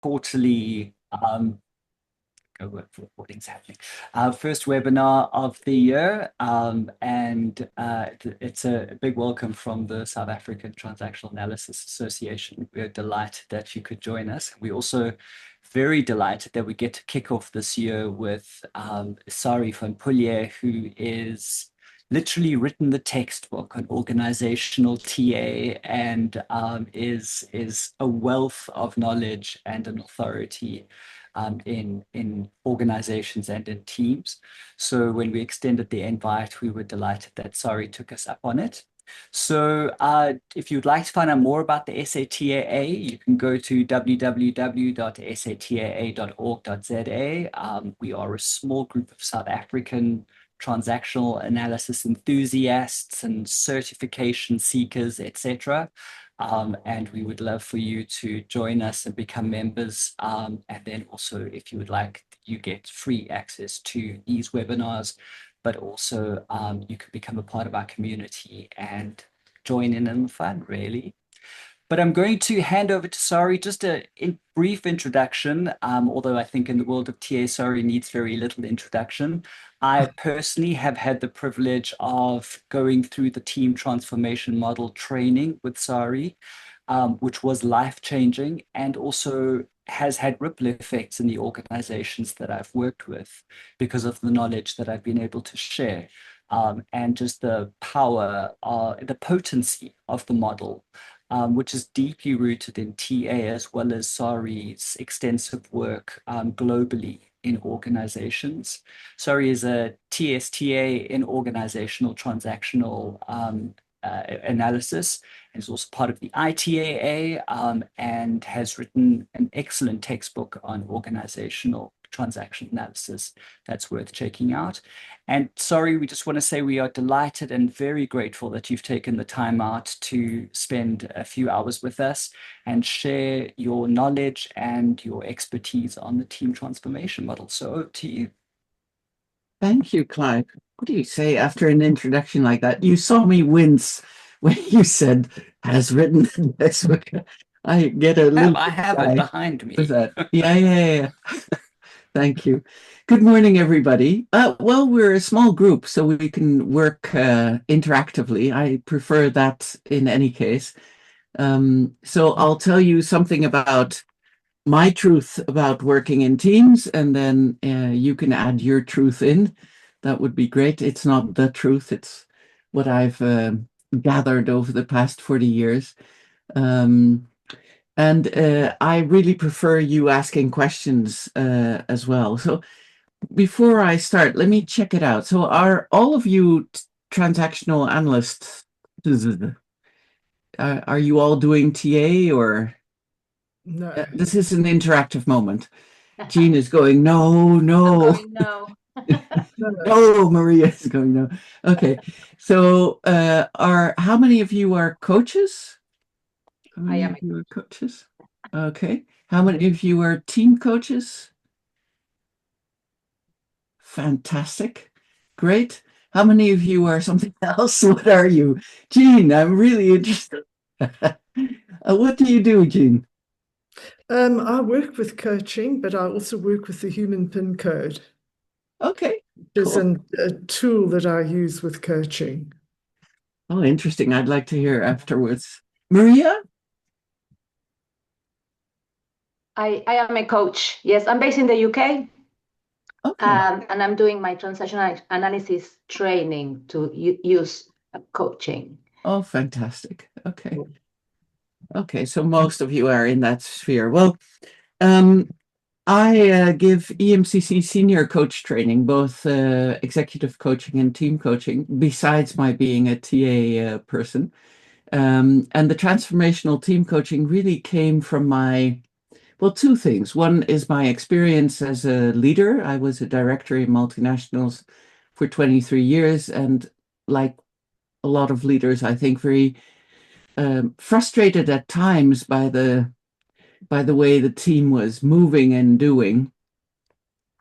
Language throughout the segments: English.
quarterly recordings happening. First webinar of the year, and it's a big welcome from the South African Transactional Analysis Association. We're delighted that you could join us. We're also very delighted that we get to kick off this year with Sarie van Poelje, who is literally written the textbook on organizational TA and is a wealth of knowledge and an authority in organizations and in teams. So when we extended the invite, we were delighted that Sarie took us up on it. So if you'd like to find out more about the SATAA, you can go to www.sataa.org.za. We are a small group of South African transactional analysis enthusiasts and certification seekers, etc. And we would love for you to join us and become members. And then also, if you would like, you get free access to these webinars, but also you can become a part of our community and join in the fun, really. But I'm going to hand over to Sarie, just a brief introduction, although I think in the world of TA, Sarie needs very little introduction. I personally have had the privilege of going through the team transformation model training with Sarie, which was life-changing and also has had ripple effects in the organizations that I've worked with because of the knowledge that I've been able to share. And just the power, the potency of the model, which is deeply rooted in TA as well as Sarie's extensive work globally in organizations. Sarie is a TSTA in organizational transactional analysis, and is also part of the ITAA, and has written an excellent textbook on organizational transaction analysis that's worth checking out. And Sarie, we just want to say we are delighted and very grateful that you've taken the time out to spend a few hours with us and share your knowledge and your expertise on the team transformation model. So over to you. Thank you, Clive. What do you say after an introduction like that? You saw me wince when you said has written this book. I get a little. I have it behind me. With that. Yeah. Thank you. Good morning, everybody. Well, we're a small group, so we can work interactively. I prefer that in any case. So I'll tell you something about my truth about working in teams, and then you can add your truth in. That would be great. It's not the truth. It's what I've gathered over the past 40 years. And I really prefer you asking questions as well. So before I start, let me check it out. So are all of you transactional analysts? Are you all doing TA or? No. This is an interactive moment. Jean is going, no. No. No, Maria is going, no. Okay. So how many of you are coaches? How many of you are coaches? Okay. How many of you are team coaches? Fantastic. Great. How many of you are something else? What are you? Jean, I'm really interested. What do you do, Jean? I work with coaching, but I also work with the Human Pin Code. Okay. It's a tool that I use with coaching. Oh, interesting. I'd like to hear afterwards. Maria? I am a coach. Yes, I'm based in the UK. Okay. And I'm doing my transactional analysis training to use coaching. Oh, fantastic. Okay. Okay, so most of you are in that sphere. Well, I give EMCC senior coach training, both executive coaching and team coaching, besides my being a TA person. And the transformational team coaching really came from two things. One is my experience as a leader. I was a director in multinationals for 23 years, and like a lot of leaders, I think very frustrated at times by the way the team was moving and doing,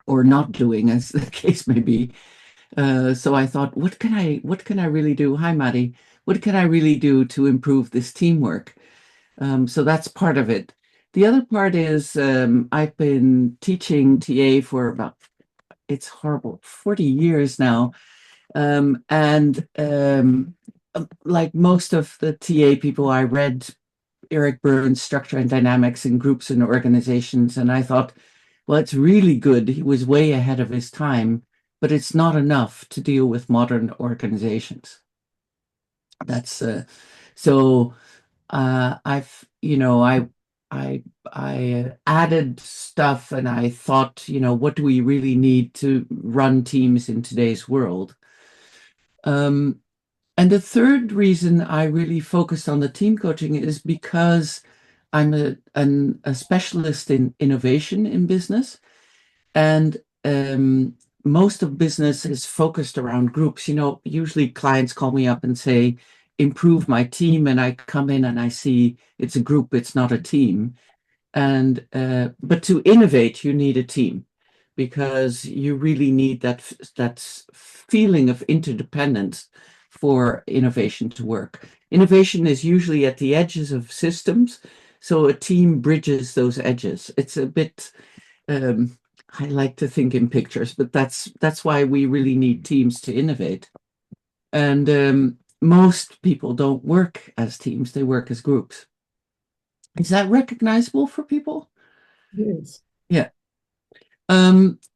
or not doing, as the case may be. So I thought, what can I really do? Hi, Maddie. What can I really do to improve this teamwork? So that's part of it. The other part is I've been teaching TA for about, it's horrible, 40 years now. And like most of the TA people, I read Eric Berne's Structure and Dynamics in Groups and Organizations, and I thought, well, it's really good. He was way ahead of his time, but it's not enough to deal with modern organizations. That's so I've, I added stuff, and I thought, what do we really need to run teams in today's world? And the third reason I really focused on the team coaching is because I'm a specialist in innovation in business, and most of business is focused around groups. Usually clients call me up and say, improve my team, and I come in and I see it's a group, it's not a team. And but to innovate, you need a team, because you really need that feeling of interdependence for innovation to work. Innovation is usually at the edges of systems, so a team bridges those edges. It's a bit, I like to think in pictures, but that's why we really need teams to innovate. And most people don't work as teams, they work as groups. Is that recognizable for people? Yes. Yeah.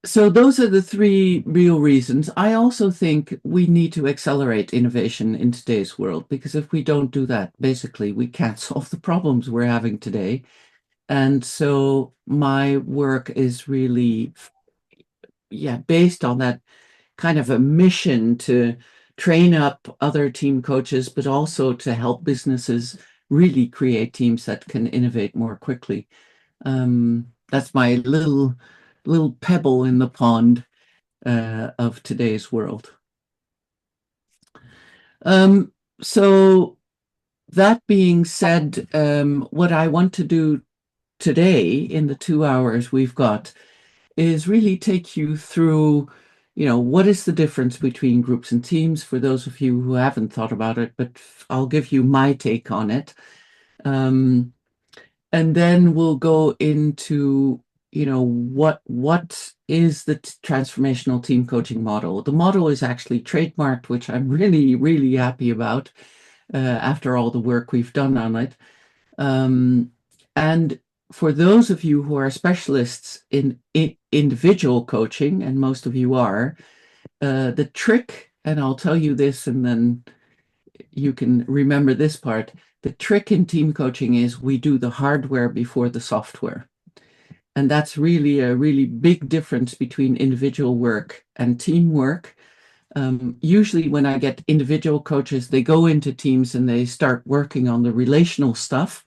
So those are the three real reasons. I also think we need to accelerate innovation in today's world, because if we don't do that, basically we can't solve the problems we're having today. And so my work is really, based on that kind of a mission to train up other team coaches, but also to help businesses really create teams that can innovate more quickly. That's my little pebble in the pond of today's world. So that being said, what I want to do today in the 2 hours we've got is really take you through, what is the difference between groups and teams for those of you who haven't thought about it, but I'll give you my take on it. And then we'll go into, what is the transformational team coaching model? The model is actually trademarked, which I'm really, really happy about after all the work we've done on it. And for those of you who are specialists in individual coaching, and most of you are, the trick, and I'll tell you this and then you can remember this part, the trick in team coaching is we do the hardware before the software. And that's really a really big difference between individual work and teamwork. Usually when I get individual coaches, they go into teams and they start working on the relational stuff,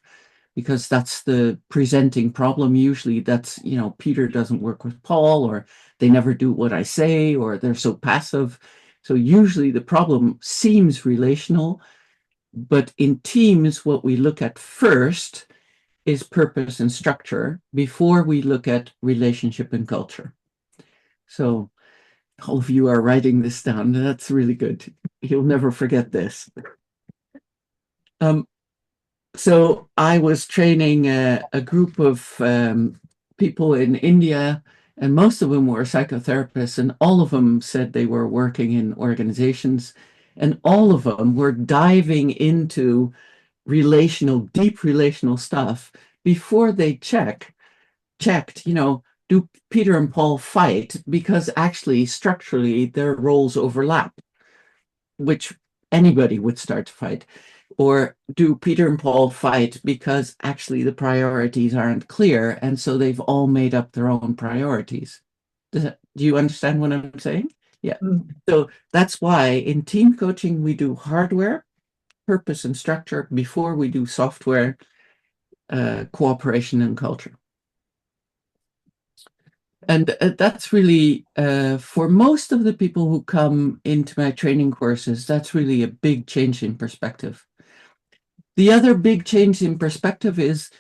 because that's the presenting problem. Usually that's, Peter doesn't work with Paul, or they never do what I say, or they're so passive. So usually the problem seems relational, but in teams, what we look at first is purpose and structure before we look at relationship and culture. So all of you are writing this down. That's really good. You'll never forget this. So I was training a group of people in India, and most of them were psychotherapists, and all of them said they were working in organizations, and all of them were diving into deep relational stuff before they checked, do Peter and Paul fight? Because actually, structurally, their roles overlap, which anybody would start to fight. Or do Peter and Paul fight because actually the priorities aren't clear, and so they've all made up their own priorities? Do you understand what I'm saying? Yeah. So that's why in team coaching, we do hardware, purpose and structure before we do software, cooperation and culture. And that's really, for most of the people who come into my training courses, that's really a big change in perspective. The other big change in perspective is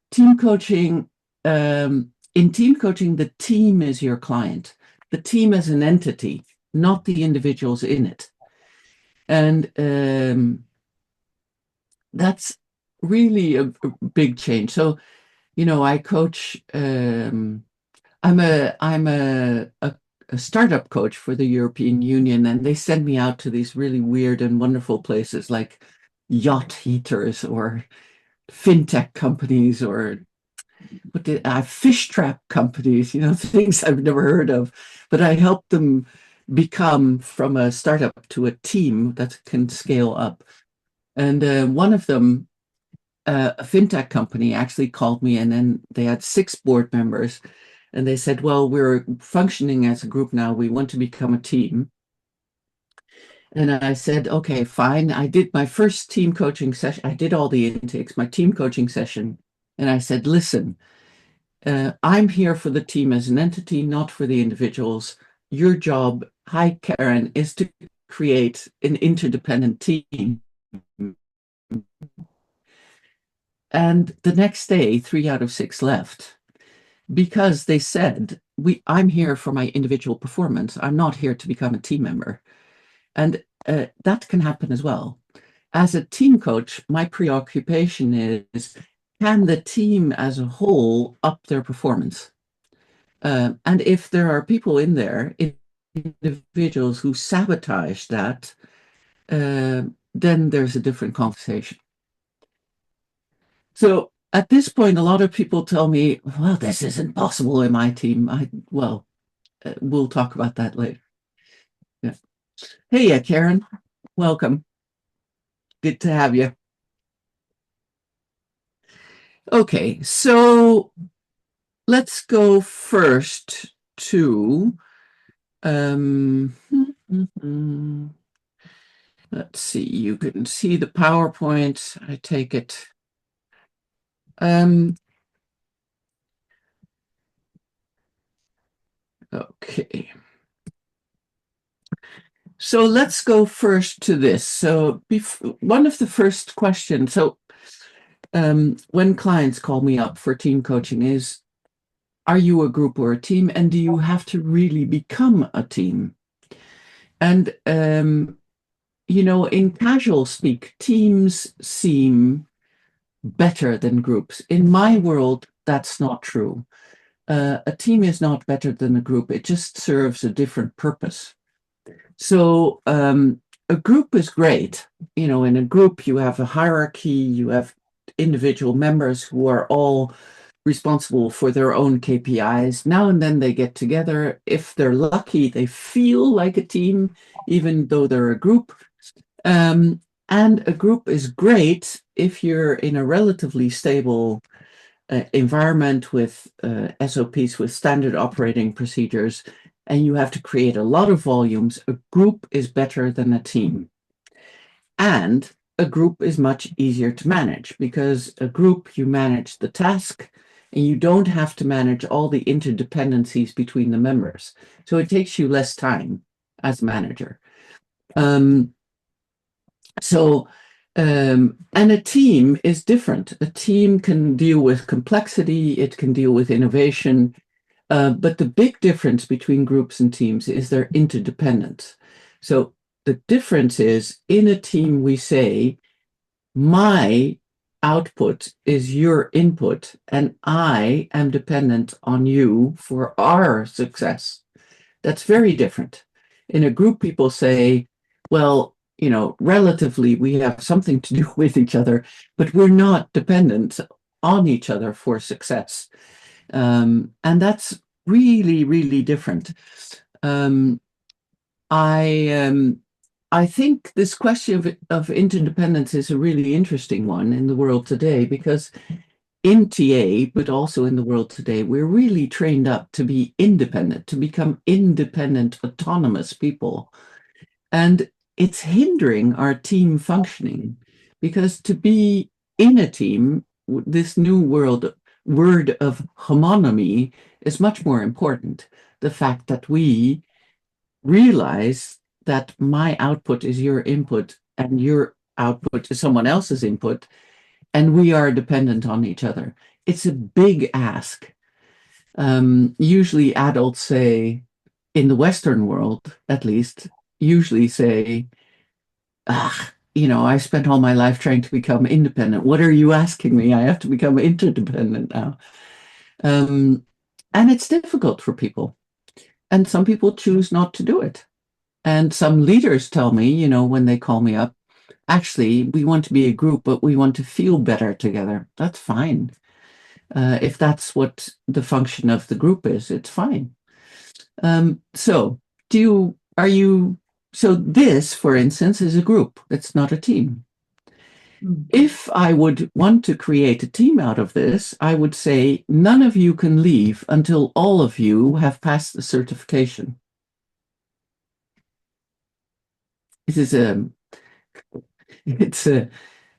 team coaching. In team coaching, the team is your client, the team as an entity, not the individuals in it. And that's really a big change. So I coach. I'm a startup coach for the European Union, and they send me out to these really weird and wonderful places like yacht heaters or fintech companies or fish trap companies, things I've never heard of. But I help them become from a startup to a team that can scale up. And one of them, a fintech company, actually called me, and then they had 6 board members. And they said, well, we're functioning as a group now. We want to become a team. And I said, okay, fine. I did my first team coaching session. I did all the intakes, my team coaching session. And I said, listen, I'm here for the team as an entity, not for the individuals. Your job, hi, Karen, is to create an interdependent team. And the next day, 3 out of 6 left because they said, I'm here for my individual performance. I'm not here to become a team member. And that can happen as well. As a team coach, my preoccupation is, can the team as a whole up their performance? And if there are people in there, individuals who sabotage that, then there's a different conversation. So at this point, a lot of people tell me, well, this isn't possible in my team. We'll talk about that later. Yeah. Hey, Karen, welcome. Good to have you. Okay, so let's go first to, let's see, you can see the PowerPoint, I take it. Okay. So let's go first to this. So one of the first questions, so when clients call me up for team coaching is, are you a group or a team? And do you have to really become a team? And, in casual speak, teams seem better than groups. In my world, that's not true. A team is not better than a group. It just serves a different purpose. So a group is great. In a group, you have a hierarchy, you have individual members who are all responsible for their own KPIs. Now and then they get together. If they're lucky, they feel like a team, even though they're a group. And a group is great if you're in a relatively stable environment with SOPs, with standard operating procedures, and you have to create a lot of volumes. A group is better than a team. And a group is much easier to manage because a group, you manage the task and you don't have to manage all the interdependencies between the members. So it takes you less time as a manager. And a team is different. A team can deal with complexity, it can deal with innovation, but the big difference between groups and teams is their interdependence. So the difference is, in a team, we say, my output is your input, and I am dependent on you for our success. That's very different. In a group, people say, well, relatively, we have something to do with each other, but we're not dependent on each other for success. And that's really, really different. I think this question of interdependence is a really interesting one in the world today, because in TA, but also in the world today, we're really trained up to be independent, to become independent, autonomous people. And it's hindering our team functioning, because to be in a team, this new word of homonymy is much more important. The fact that we realize that my output is your input and your output is someone else's input, and we are dependent on each other. It's a big ask. Usually adults say, in the Western world at least, usually say, I spent all my life trying to become independent. What are you asking me? I have to become interdependent now. And it's difficult for people. And some people choose not to do it. And some leaders tell me, when they call me up, actually, we want to be a group, but we want to feel better together. That's fine. If that's what the function of the group is, it's fine. So this, for instance, is a group. It's not a team. If I would want to create a team out of this, I would say none of you can leave until all of you have passed the certification. This is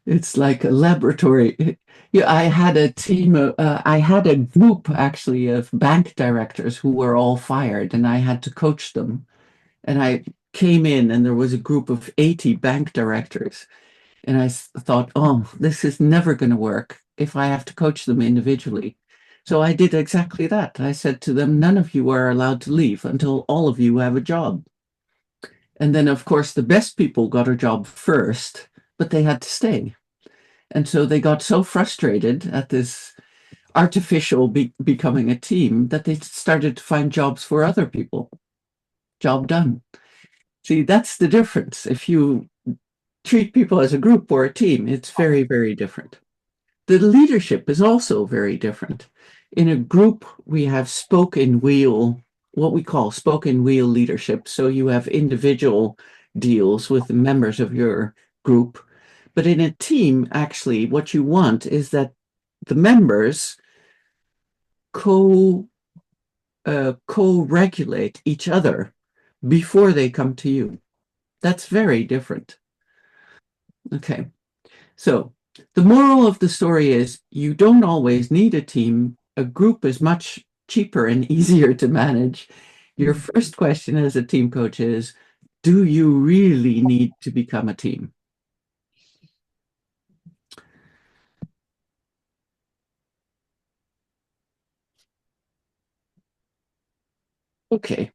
it's like a laboratory. Yeah, I had a team. I had a group actually of bank directors who were all fired, and I had to coach them. And I came in, and there was a group of 80 bank directors, and I thought, oh, this is never going to work if I have to coach them individually. So I did exactly that. I said to them, none of you are allowed to leave until all of you have a job. And then, of course, the best people got a job first, but they had to stay. And so they got so frustrated at this artificial becoming a team that they started to find jobs for other people. Job done. See, that's the difference. If you treat people as a group or a team, it's very, very different. The leadership is also very different. In a group, we have spoken wheel, what we call spoken wheel leadership. So you have individual deals with the members of your group. But in a team, actually, what you want is that the members co-regulate each other before they come to you. That's very different. Okay, so the moral of the story is you don't always need a team. A group is much cheaper and easier to manage. Your first question as a team coach is, do you really need to become a team? Okay.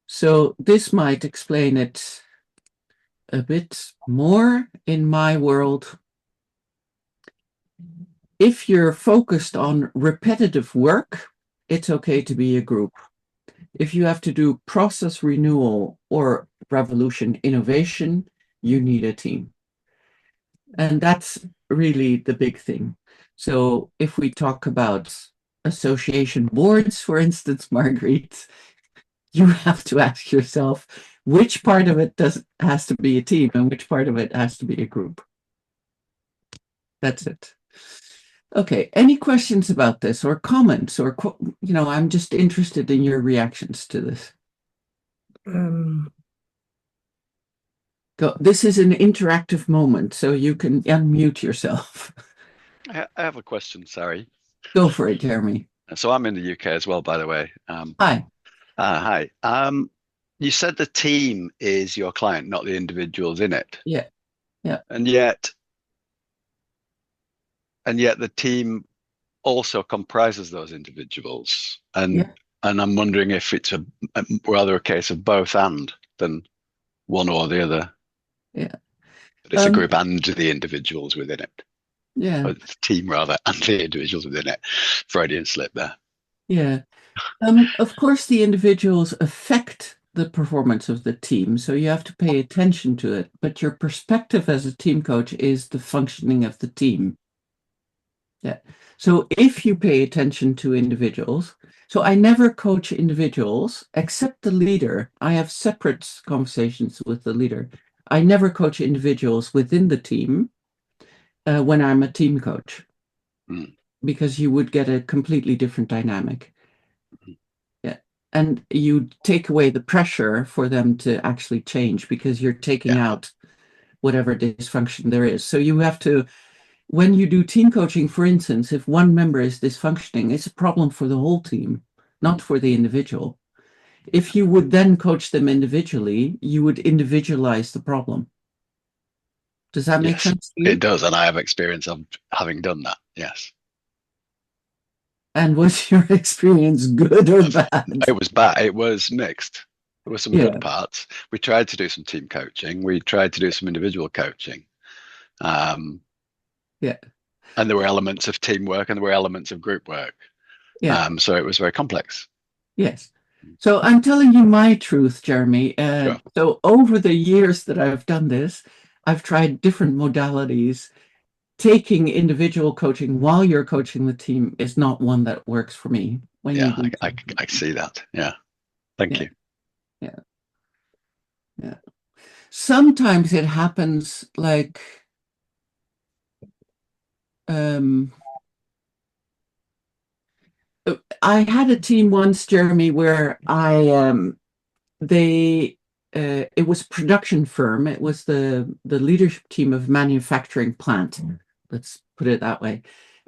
So this might explain it a bit more in my world. If you're focused on repetitive work, it's okay to be a group. If you have to do process renewal or revolution innovation, you need a team. And that's really the big thing. So if we talk about association boards, for instance, Marguerite, you have to ask yourself which part of it has to be a team and which part of it has to be a group. That's it. Okay, any questions about this or comments or, I'm just interested in your reactions to this. Go. This is an interactive moment, so you can unmute yourself. I have a question, Sarie. Go for it, Jeremy. So I'm in the UK as well, by the way. Hi. Hi. You said the team is your client, not the individuals in it. Yeah. Yeah. And yet the team also comprises those individuals. And I'm wondering if it's rather a case of both and than one or the other. Yeah. But it's a group and the individuals within it. Yeah. Or the team rather, and the individuals within it. Freudian slip there. Yeah. Of course, the individuals affect the performance of the team, so you have to pay attention to it. But your perspective as a team coach is the functioning of the team. Yeah. So if you pay attention to individuals, so I never coach individuals except the leader. I have separate conversations with the leader. I never coach individuals within the team when I'm a team coach, because you would get a completely different dynamic. Yeah. And you take away the pressure for them to actually change because you're taking out whatever dysfunction there is. So you have to, when you do team coaching, for instance, if one member is dysfunctioning, it's a problem for the whole team, not for the individual. If you would then coach them individually, you would individualize the problem. Does that make sense to you? It does, and I have experience of having done that, yes. And was your experience good or bad? It was bad. It was mixed. There were some good parts. We tried to do some team coaching. We tried to do some individual coaching. And there were elements of teamwork and there were elements of group work. So it was very complex. Yes. So I'm telling you my truth, Jeremy. Sure. So over the years that I've done this, I've tried different modalities. Taking individual coaching while you're coaching the team is not one that works for me. I see that. Yeah. Thank you. Yeah. Sometimes it happens like I had a team once, Jeremy, where it was a production firm. It was the leadership team of manufacturing plant. Let's put it that way.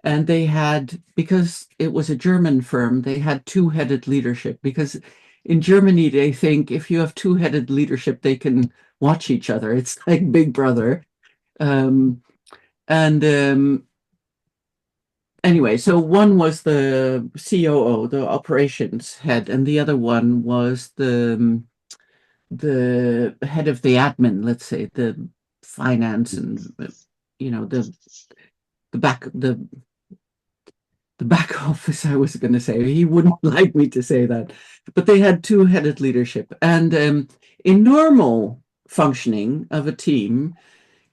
And they had, because it was a German firm, they had two-headed leadership, because in Germany, they think if you have two-headed leadership, they can watch each other. It's like Big Brother. Anyway, so one was the COO, the operations head, and the other one was the head of the admin, let's say, the finance and the back office. I was going to say, he wouldn't like me to say that, but they had two-headed leadership. And in normal functioning of a team,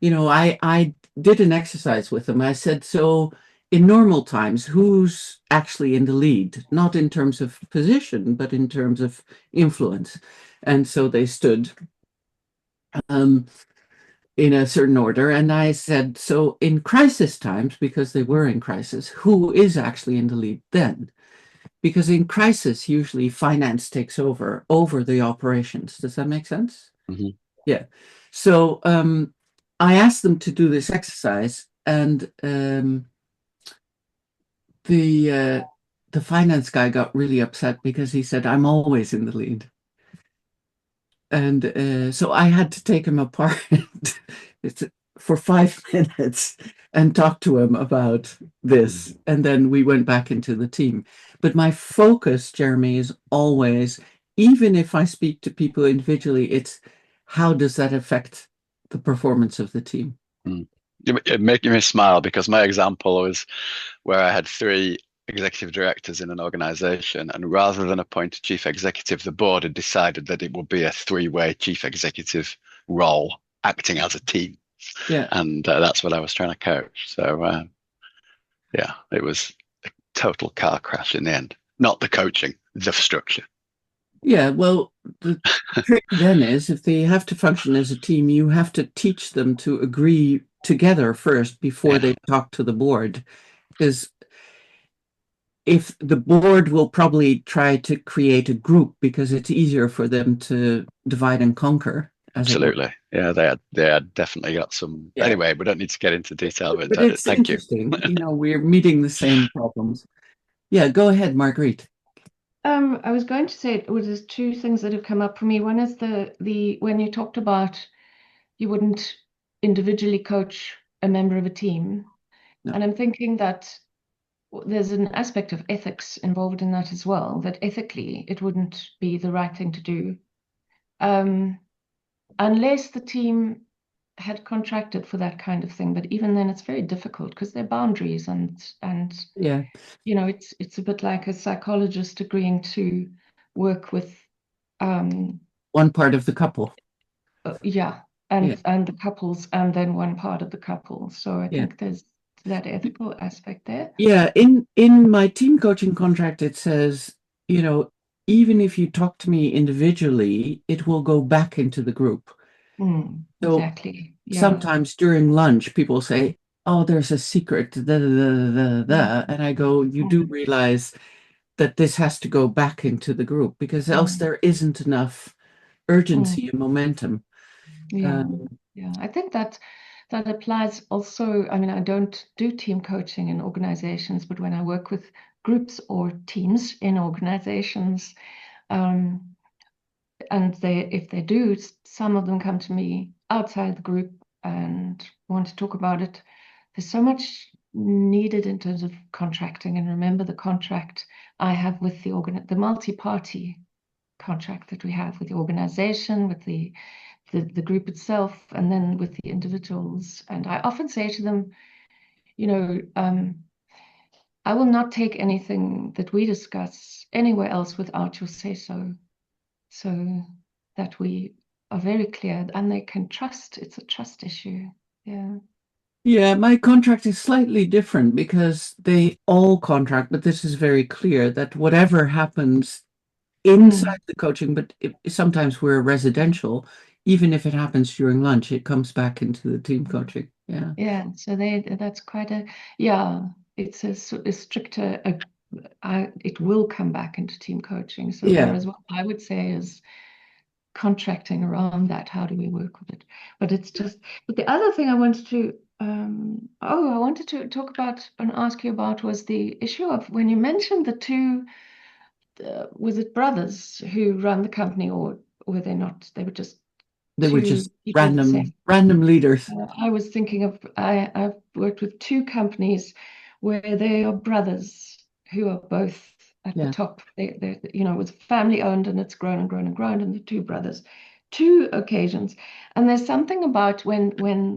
I did an exercise with them. I said, so in normal times, who's actually in the lead? Not in terms of position, but in terms of influence. And so they stood in a certain order. And I said, so in crisis times, because they were in crisis, who is actually in the lead then? Because in crisis, usually finance takes over the operations. Does that make sense? Mm-hmm. Yeah. So I asked them to do this exercise, and the finance guy got really upset because he said, I'm always in the lead. And so I had to take him apart for 5 minutes and talk to him about this. And then we went back into the team. But my focus, Jeremy, is always, even if I speak to people individually, it's how does that affect the performance of the team? You're making me smile, because my example was where I had 3 executive directors in an organization, and rather than appoint a chief executive, the board had decided that it would be a 3-way chief executive role acting as a team. Yeah. And that's what I was trying to coach. So it was a total car crash in the end. Not the coaching, the structure. Yeah, well, the trick then is, if they have to function as a team, you have to teach them to agree together first before they talk to the board. Because if the board will probably try to create a group because it's easier for them to divide and conquer. Absolutely. Yeah, they had definitely got some. Yeah. Anyway, we don't need to get into detail, but it's thank interesting. We're meeting the same problems. Yeah, go ahead, Marguerite. I was going to say, there's 2 things that have come up for me. One is the when you talked about you wouldn't individually coach a member of a team. No. And I'm thinking that there's an aspect of ethics involved in that as well, that ethically it wouldn't be the right thing to do. Unless the team had contracted for that kind of thing. But even then it's very difficult because there are boundaries and yeah, it's a bit like a psychologist agreeing to work with one part of the couple. And the couples, and then one part of the couple. So I think there's that ethical aspect there. Yeah, in my team coaching contract, it says, even if you talk to me individually, it will go back into the group. Exactly. Yeah. Sometimes during lunch, people say, oh, there's a secret, and I go, you do realize that this has to go back into the group, because else there isn't enough urgency and momentum. I think that applies also. I mean, I don't do team coaching in organizations, but when I work with groups or teams in organizations, and if they do, some of them come to me outside the group and want to talk about it. There's so much needed in terms of contracting, and remember the contract I have with the multi-party contract that we have with the organization, with the group itself, and then with the individuals. And I often say to them, I will not take anything that we discuss anywhere else without your say-so, so that we are very clear and they can trust. It's a trust issue. Yeah. Yeah, my contract is slightly different because they all contract, but this is very clear that whatever happens inside the coaching, but sometimes we're residential, even if it happens during lunch, it comes back into the team coaching. Yeah. Yeah. So that's quite it's a stricter, it will come back into team coaching. So whereas what I would say is contracting around that, how do we work with it? But the other thing I wanted to talk about and ask you about was the issue of when you mentioned the two, was it brothers who run the company, or were they not? They were just random leaders. I was thinking of, I've worked with two companies where they are brothers who are both at the top. They it was family owned and it's grown and grown and grown, and the two brothers, two occasions. And there's something about when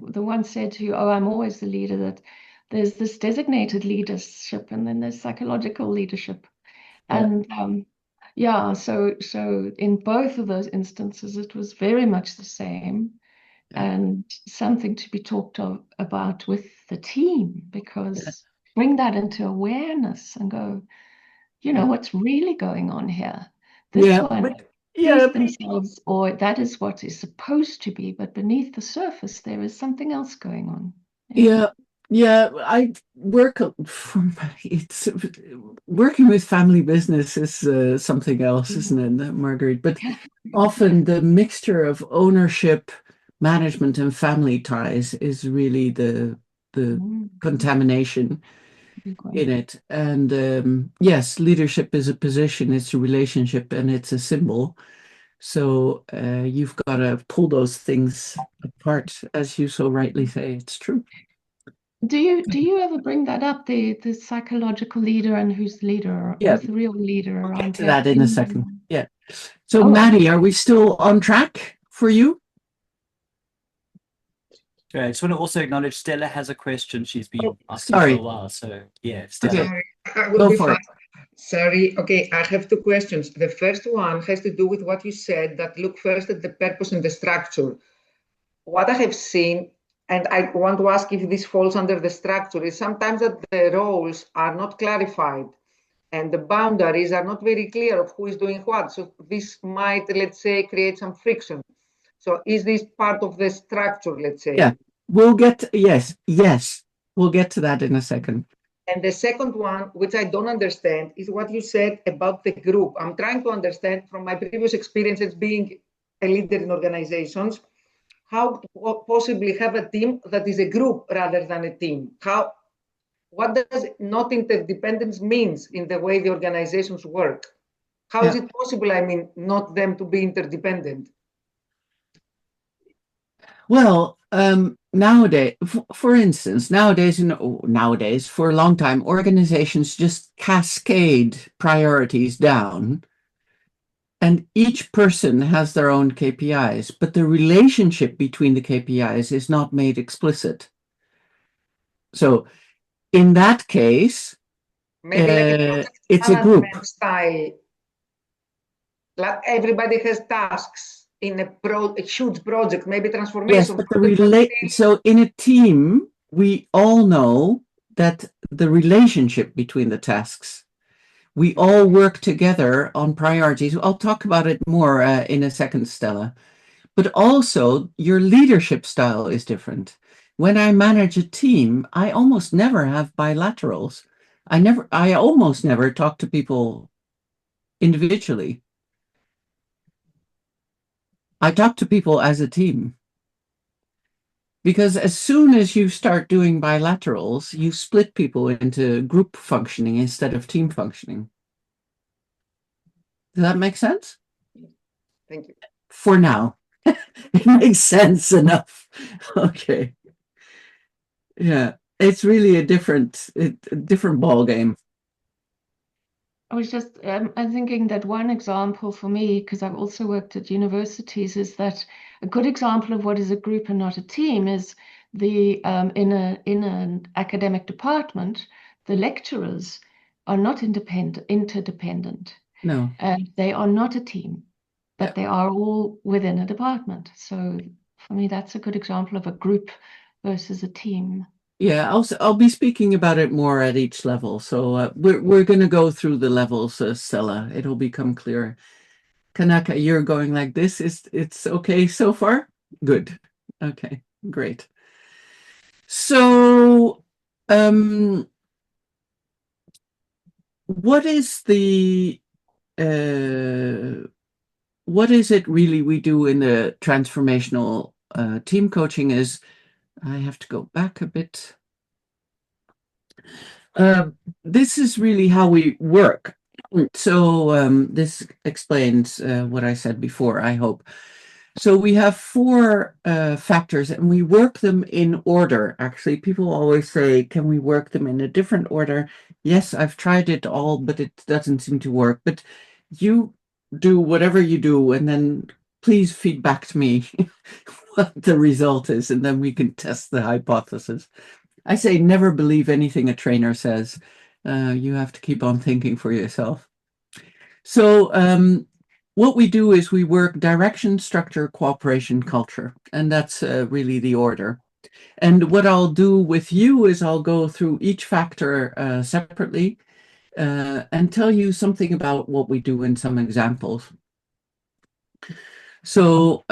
the one said to you, oh, I'm always the leader, that there's this designated leadership and then there's psychological leadership. And so in both of those instances, it was very much the same. And something to be talked about with the team, because bring that into awareness and go, what's really going on here? This one sees themselves, or that is what is supposed to be, but beneath the surface, there is something else going on. I work working with family business is something else, isn't it, Marguerite? But often the mixture of ownership, management, and family ties is really the contamination in it. And yes, leadership is a position, it's a relationship, and it's a symbol. So you've got to pull those things apart, as you so rightly say. It's true. Do you ever bring that up, the psychological leader and who's the leader, who's the real leader around here? Get to that in a second. Yeah. So, Oh. Maddie, are we still on track for you? Okay, I just want to also acknowledge Stella has a question. She's been asking for a while. So, Stella. Sorry, I will be fast. Sorry. Okay, I have two questions. The first one has to do with what you said, that look first at the purpose and the structure. What I have seen, and I want to ask if this falls under the structure, is sometimes that the roles are not clarified and the boundaries are not very clear of who is doing what. So this might, let's say, create some friction. So is this part of the structure, let's say? Yeah, we'll get, yes, we'll get to that in a second. And the second one, which I don't understand, is what you said about the group. I'm trying to understand from my previous experiences being a leader in organizations, how possibly have a team that is a group rather than a team? What does not interdependence means in the way the organizations work? How is it possible, not them to be interdependent? Well, nowadays, for instance, nowadays, for a long time, organizations just cascade priorities down, and each person has their own KPIs, but the relationship between the KPIs is not made explicit. So, in that case, maybe it's a group style. Like everybody has tasks in a huge project, maybe transformation. Yes, but so in a team, we all know that the relationship between the tasks, we all work together on priorities. I'll talk about it more in a second, Stella. But also, your leadership style is different. When I manage a team, I almost never have bilaterals. I almost never talk to people individually. I talk to people as a team. Because as soon as you start doing bilaterals, you split people into group functioning instead of team functioning. Does that make sense? Thank you. For now. It makes sense enough. Okay. Yeah, it's really a different ball game. I'm thinking that one example for me, because I've also worked at universities, is that a good example of what is a group and not a team is in an academic department, the lecturers are not interdependent. No. And they are not a team, but they are all within a department. So for me, that's a good example of a group versus a team. Yeah, I'll be speaking about it more at each level. So we're going to go through the levels, Stella. It'll become clear. Kanaka, you're going like this. It's okay so far? Good. Okay, great. So, what is it really we do in the transformational team coaching is, I have to go back a bit. This is really how we work. So this explains what I said before, I hope. So we have 4 factors and we work them in order. Actually, people always say, can we work them in a different order? Yes, I've tried it all, but it doesn't seem to work. But you do whatever you do, and then please feed back to me what the result is, and then we can test the hypothesis. I say never believe anything a trainer says. You have to keep on thinking for yourself. So what we do is we work direction, structure, cooperation, culture, and that's really the order. And what I'll do with you is I'll go through each factor separately and tell you something about what we do in some examples. So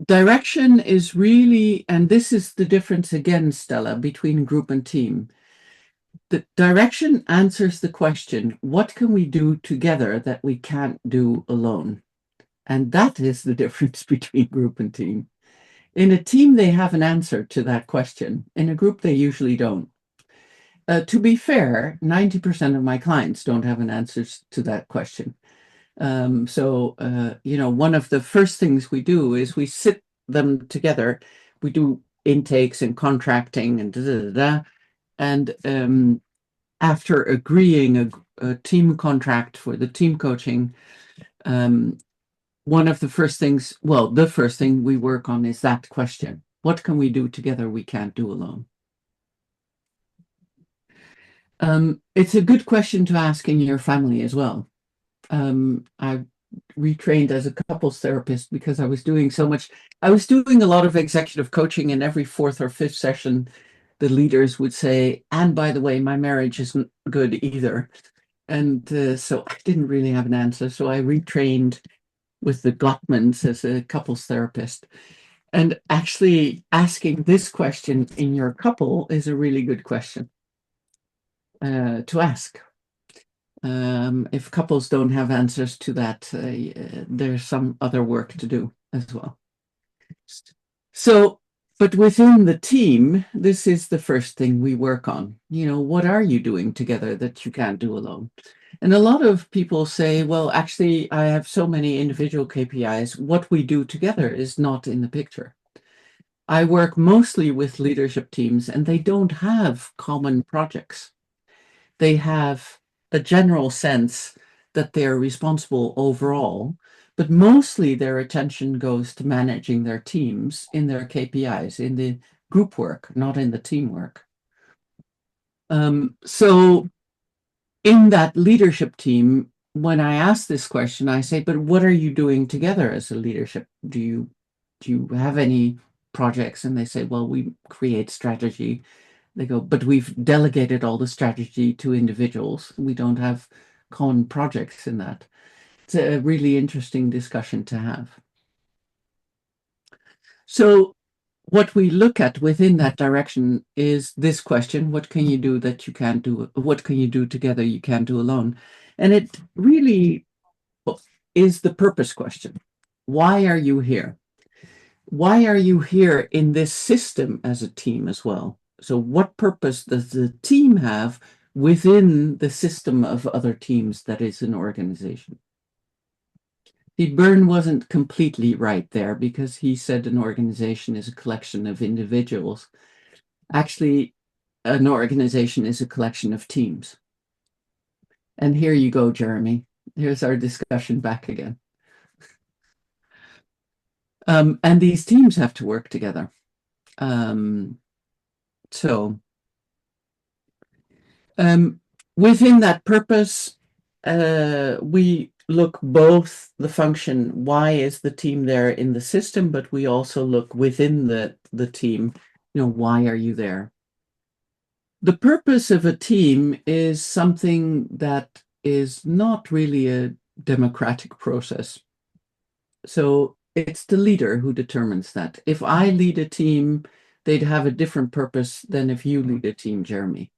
direction is really, and this is the difference again, Stella, between group and team. The direction answers the question, what can we do together that we can't do alone? And that is the difference between group and team. In a team, they have an answer to that question. In a group, they usually don't. To be fair, 90% of my clients don't have an answer to that question. One of the first things we do is we sit them together. We do intakes and contracting and And after agreeing a team contract for the team coaching, one of the first things, well, the first thing we work on is that question. What can we do together we can't do alone? It's a good question to ask in your family as well. I retrained as a couples therapist because I was doing a lot of executive coaching, and every 4th or 5th session, the leaders would say, and by the way, my marriage isn't good either. And so I didn't really have an answer. So I retrained with the Gottmans as a couples therapist. And actually asking this question in your couple is a really good question to ask. If couples don't have answers to that, there's some other work to do as well. So, but within the team, this is the first thing we work on. What are you doing together that you can't do alone? And a lot of people say, well, actually, I have so many individual KPIs. What we do together is not in the picture. I work mostly with leadership teams, and they don't have common projects. They have a general sense that they're responsible overall, but mostly their attention goes to managing their teams in their KPIs, in the group work, not in the teamwork. So in that leadership team, when I ask this question, I say, but what are you doing together as a leadership? Do you have any projects? And they say, well, we create strategy. They go, but we've delegated all the strategy to individuals. We don't have common projects in that. It's a really interesting discussion to have. So what we look at within that direction is this question: what can you do that you can't do? What can you do together you can't do alone? And it really is the purpose question. Why are you here? Why are you here in this system as a team as well? So what purpose does the team have within the system of other teams that is an organization? Byrne wasn't completely right there, because he said an organization is a collection of individuals. Actually, an organization is a collection of teams. And here you go, Jeremy. Here's our discussion back again. And these teams have to work together. Within that purpose, we look both the function, why is the team there in the system, but we also look within the team, why are you there? The purpose of a team is something that is not really a democratic process. So it's the leader who determines that. If I lead a team, they'd have a different purpose than if you lead a team, Jeremy.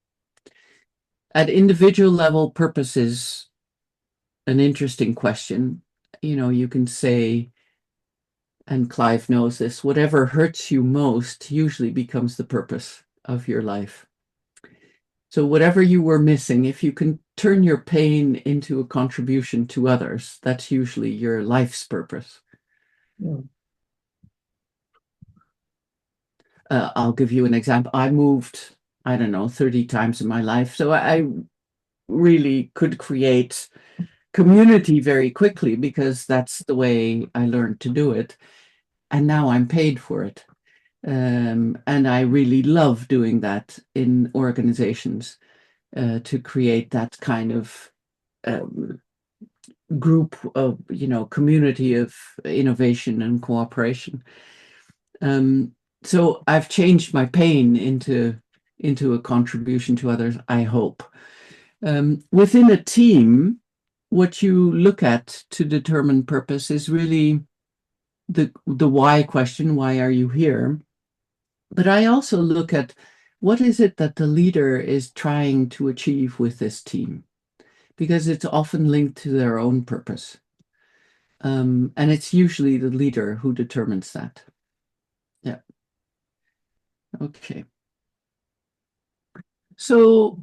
At individual level, purpose is an interesting question. You can say, and Clive knows this, whatever hurts you most usually becomes the purpose of your life. So whatever you were missing, if you can turn your pain into a contribution to others, that's usually your life's purpose. I'll give you an example. I moved, I don't know, 30 times in my life. So I really could create community very quickly because that's the way I learned to do it. And now I'm paid for it. And I really love doing that in organizations to create that kind of group of, community of innovation and cooperation. So I've changed my pain into a contribution to others, I hope. Within a team, what you look at to determine purpose is really the why question, why are you here? But I also look at what is it that the leader is trying to achieve with this team? Because it's often linked to their own purpose. And it's usually the leader who determines that. Yeah. Okay. So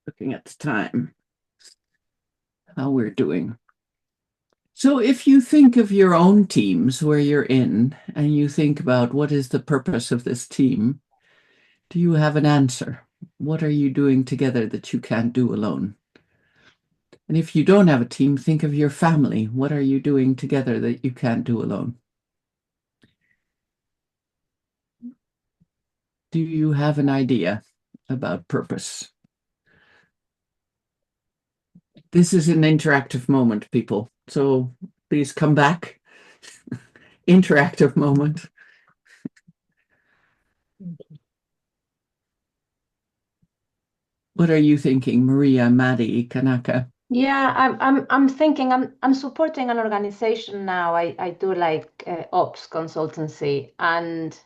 looking at the time, how we're doing. So if you think of your own teams where you're in and you think about what is the purpose of this team, do you have an answer? What are you doing together that you can't do alone? And if you don't have a team, think of your family. What are you doing together that you can't do alone? Do you have an idea about purpose? This is an interactive moment, people. So please come back. Interactive moment. What are you thinking, Maria, Maddie, Kanaka? Yeah, I'm thinking I'm supporting an organization now. I do like ops consultancy, and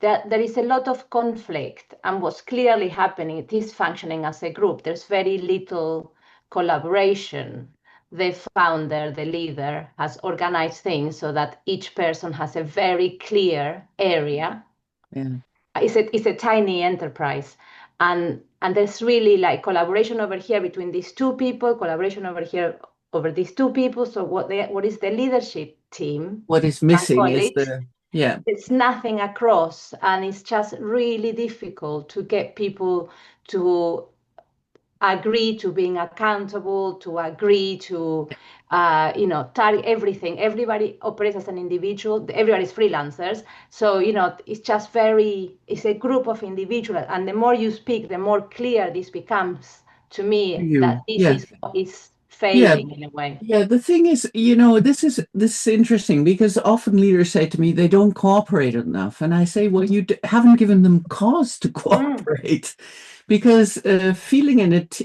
there is a lot of conflict, and what's clearly happening, it is functioning as a group. There's very little collaboration. The founder, the leader, has organized things so that each person has a very clear area. Yeah. It's a tiny enterprise, and there's really like collaboration over here between these two people, collaboration over here over these two people. So what is the leadership team? What is missing is It's nothing across, and it's just really difficult to get people to agree to being accountable, to agree to, target everything. Everybody operates as an individual. Everybody's freelancers. So, it's a group of individuals. And the more you speak, the more clear this becomes to me that this is what is failing in a way. Yeah, the thing is, this is interesting because often leaders say to me they don't cooperate enough, and I say, well, you haven't given them cause to cooperate, because feeling in it,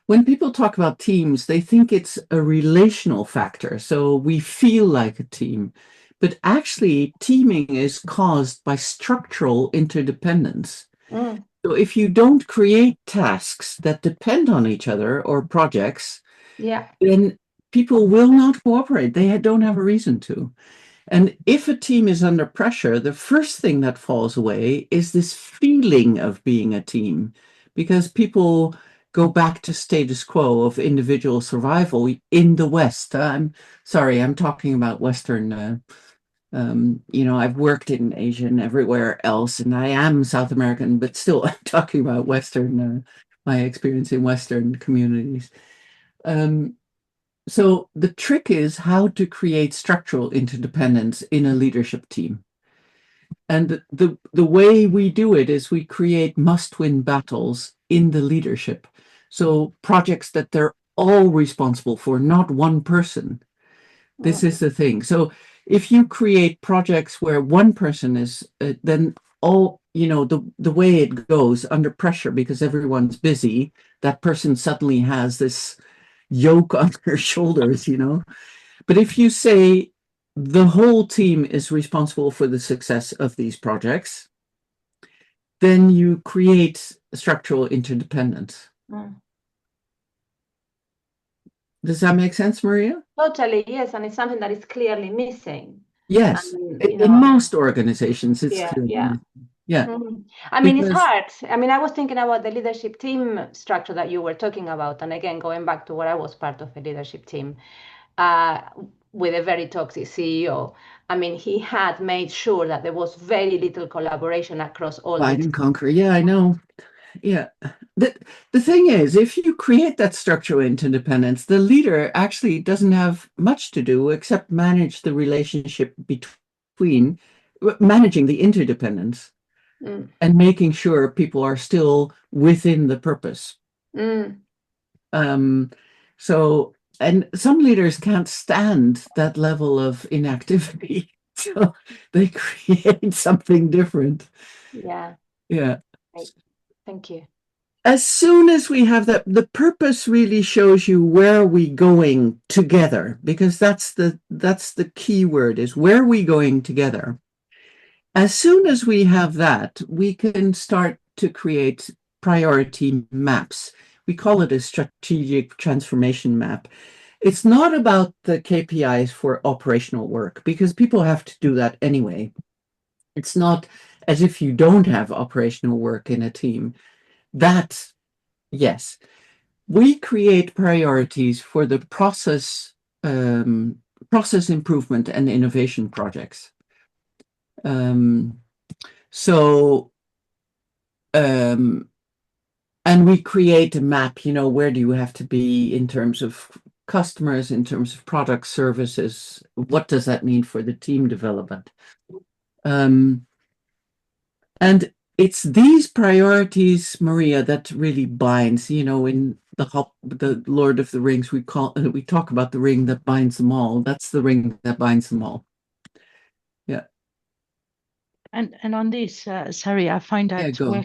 when people talk about teams, they think it's a relational factor, so we feel like a team, but actually, teaming is caused by structural interdependence. So if you don't create tasks that depend on each other or projects, then people will not cooperate. They don't have a reason to. And if a team is under pressure, the first thing that falls away is this feeling of being a team, because people go back to status quo of individual survival in the West. I'm sorry, I'm talking about Western I've worked in Asia and everywhere else, and I am South American, but still I'm talking about Western, my experience in Western communities. So the trick is how to create structural interdependence in a leadership team. And the way we do it is we create must-win battles in the leadership. So projects that they're all responsible for, not one person. This is the thing. So if you create projects where one person is, then all, the way it goes under pressure because everyone's busy, that person suddenly has this yoke on their shoulders, But if you say the whole team is responsible for the success of these projects, then you create structural interdependence. Does that make sense, Maria? Totally, yes, and it's something that is clearly missing. Yes, And, in most organizations, it's yeah, clearly yeah. missing. Yeah. I mean, it's Because- hard. I mean, I was thinking about the leadership team structure that you were talking about. And again, going back to where I was part of a leadership team with a very toxic CEO. I mean, he had made sure that there was very little collaboration across all the Divide teams. and conquer. Yeah, I know. Yeah. The thing is, if you create that structural interdependence, the leader actually doesn't have much to do except manage the relationship between managing the interdependence and making sure people are still within the purpose. So, and some leaders can't stand that level of inactivity, so they create something different. Yeah. Yeah. Great. Thank you. As soon as we have that, the purpose really shows you where are we going together, because that's the key word, is where are we going together. As soon as we have that, we can start to create priority maps. We call it a strategic transformation map. It's not about the KPIs for operational work, because people have to do that anyway. It's not as if you don't have operational work in a team. That, yes, we create priorities for the process improvement and innovation projects. And we create a map, where do you have to be in terms of customers, in terms of product services? What does that mean for the team development? And it's these priorities, Maria, that really binds, in the Lord of the Rings, we talk about the ring that binds them all. That's the ring that binds them all. Yeah. And on this, Sarie, I find that go. I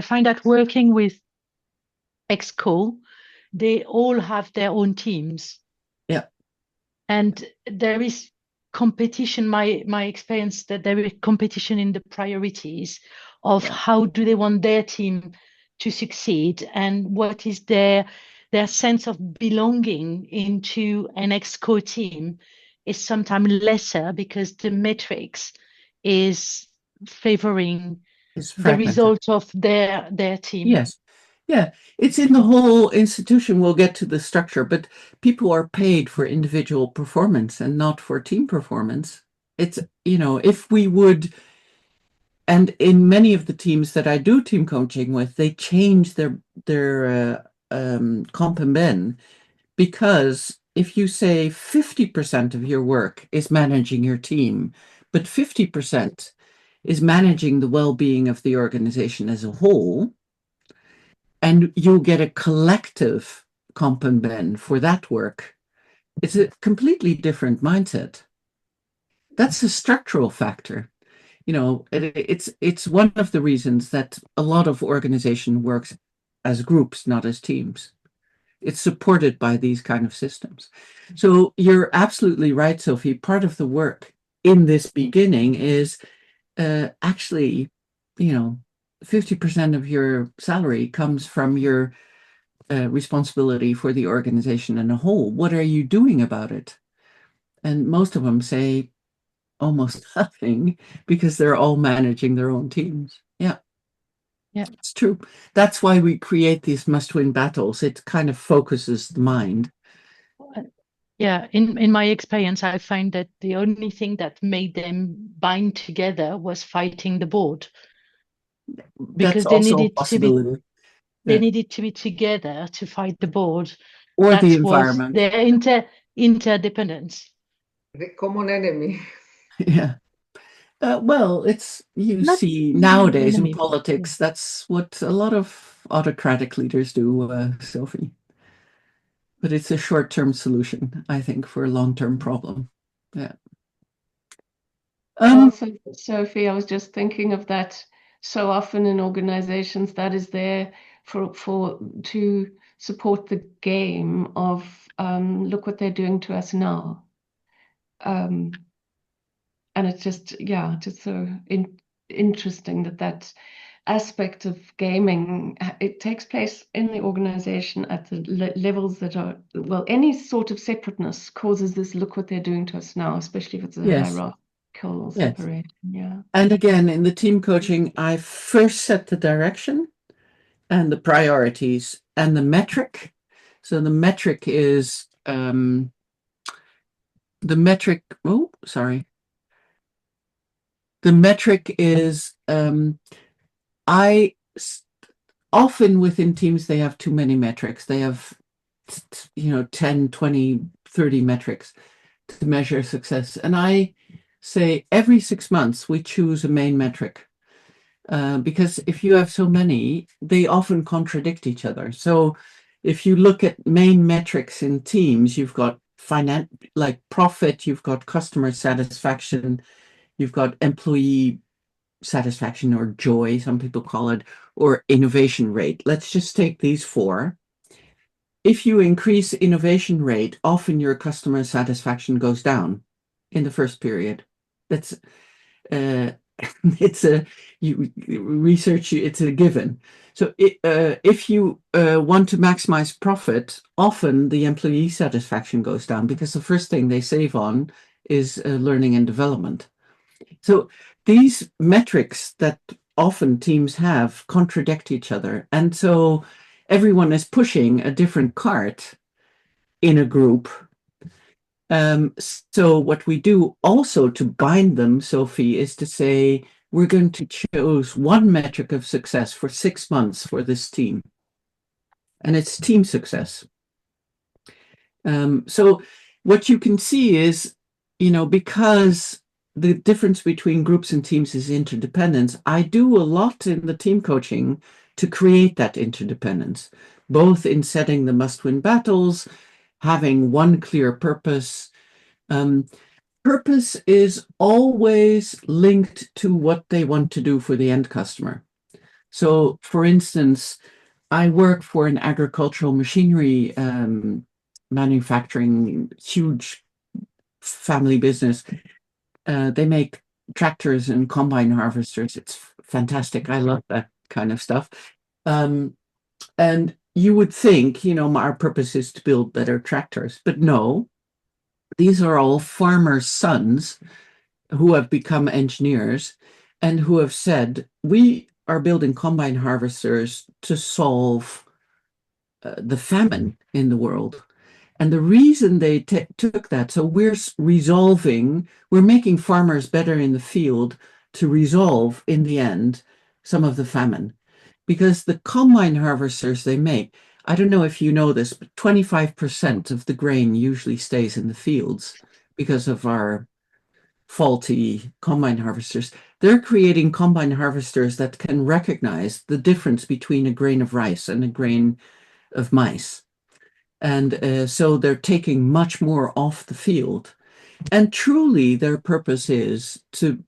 find that working with Exco, they all have their own teams. Yeah. And there is competition, my experience, that there is competition in the priorities of how do they want their team to succeed, and what is their sense of belonging into an Exco team is sometimes lesser because the metrics is favoring the result of their team. Yes. Yeah, it's in the whole institution. We'll get to the structure, but people are paid for individual performance and not for team performance. It's, if we would, and in many of the teams that I do team coaching with, they change their comp and ben, because if you say 50% of your work is managing your team, but 50% is managing the well-being of the organization as a whole, and you get a collective comp and ben for that work, it's a completely different mindset. That's a structural factor. It's one of the reasons that a lot of organization works as groups, not as teams. It's supported by these kind of systems. So you're absolutely right, Sophie. Part of the work in this beginning is actually, 50% of your salary comes from your responsibility for the organization in a whole. What are you doing about it? And most of them say almost nothing, because they're all managing their own teams. Yeah. Yeah, it's true. That's why we create these must-win battles. It kind of focuses the mind. Yeah, in my experience, I find that the only thing that made them bind together was fighting the board, That's because they also a needed to be possibility. they Yeah. needed to be together to fight the board. Or the That was environment. their interdependence. The common enemy. Yeah. Well, you Not see really nowadays in enemy, but yeah. politics, that's what a lot of autocratic leaders do, Sophie. But it's a short-term solution, I think, for a long-term problem. Yeah. Also, Sophie, I was just thinking of that. So often in organizations, that is there to support the game of look what they're doing to us now. And it's just so interesting that aspect of gaming, it takes place in the organization at the levels that are, well, any sort of separateness causes this look what they're doing to us now, especially if it's a Yes. hierarchical Yes. separation. Yeah. And again, in the team coaching, I first set the direction and the priorities and the metric. So the metric is the metric is often within teams they have too many metrics. They have 10, 20, 30 metrics to measure success. And I say every 6 months we choose a main metric. Because if you have so many, they often contradict each other. So if you look at main metrics in teams, you've got like profit, you've got customer satisfaction, you've got employee satisfaction or joy, some people call it, or innovation rate. Let's just take these four. If you increase innovation rate, often your customer satisfaction goes down in the first period. That's it's a research. It's a given. So if you want to maximize profit, often the employee satisfaction goes down because the first thing they save on is learning and development. So these metrics that often teams have contradict each other, and so everyone is pushing a different cart in a group. So what we do also to bind them, Sophie, is to say, we're going to choose one metric of success for 6 months for this team. And it's team success. So what you can see is, because the difference between groups and teams is interdependence, I do a lot in the team coaching to create that interdependence, both in setting the must-win battles, having one clear purpose. Purpose is always linked to what they want to do for the end customer. So, for instance, I work for an agricultural machinery manufacturing, huge family business. They make tractors and combine harvesters. It's fantastic. I love that kind of stuff. And you would think, our purpose is to build better tractors, but no, these are all farmers' sons who have become engineers and who have said, we are building combine harvesters to solve the famine in the world. And the reason they took that, so we're making farmers better in the field to resolve, in the end, some of the famine. Because the combine harvesters they make, I don't know if you know this, but 25% of the grain usually stays in the fields because of our faulty combine harvesters. They're creating combine harvesters that can recognize the difference between a grain of rice and a grain of maize. And so they're taking much more off the field. And truly, their purpose is to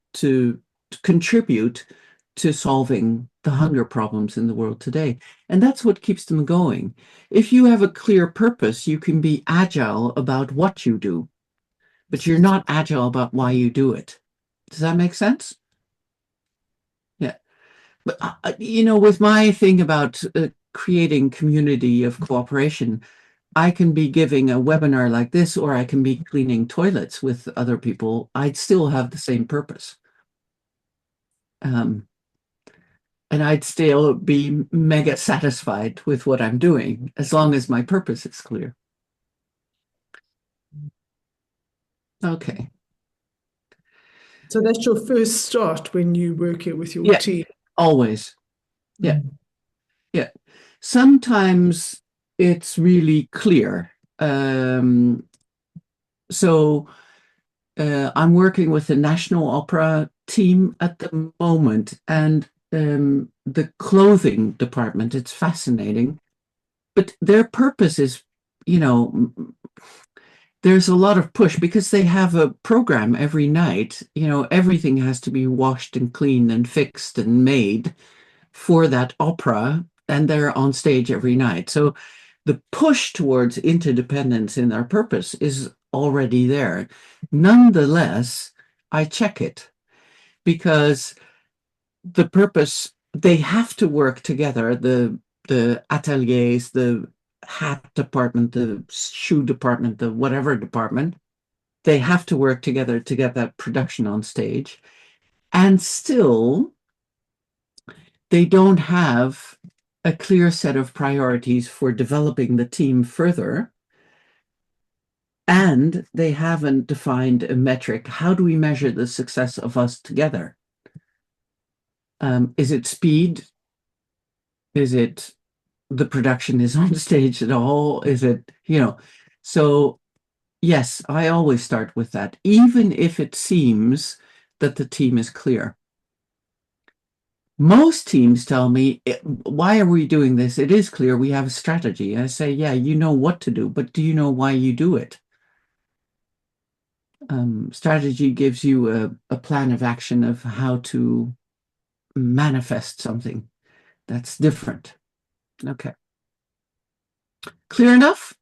contribute to solving the hunger problems in the world today. And that's what keeps them going. If you have a clear purpose, you can be agile about what you do, but you're not agile about why you do it. Does that make sense? Yeah. But, with my thing about creating community of cooperation, I can be giving a webinar like this, or I can be cleaning toilets with other people. I'd still have the same purpose. And I'd still be mega satisfied with what I'm doing, as long as my purpose is clear. Okay. So that's your first start when you work it with your Yeah, team. always. Yeah. Mm. Yeah. Sometimes it's really clear. So I'm working with the National Opera team at the moment, and the clothing department, it's fascinating. But their purpose is, there's a lot of push because they have a program every night. Everything has to be washed and cleaned and fixed and made for that opera, and they're on stage every night. So the push towards interdependence in our purpose is already there. Nonetheless, I check it because the purpose, they have to work together, the ateliers, the hat department, the shoe department, the whatever department, they have to work together to get that production on stage. And still, they don't have a clear set of priorities for developing the team further. And they haven't defined a metric. How do we measure the success of us together? Is it speed? Is it the production is on stage at all? Is it, so yes, I always start with that, even if it seems that the team is clear. Most teams tell me, why are we doing this? It is clear we have a strategy. I say, yeah, you know what to do, but do you know why you do it? Strategy gives you a plan of action of how to manifest something that's different. Okay. Clear enough?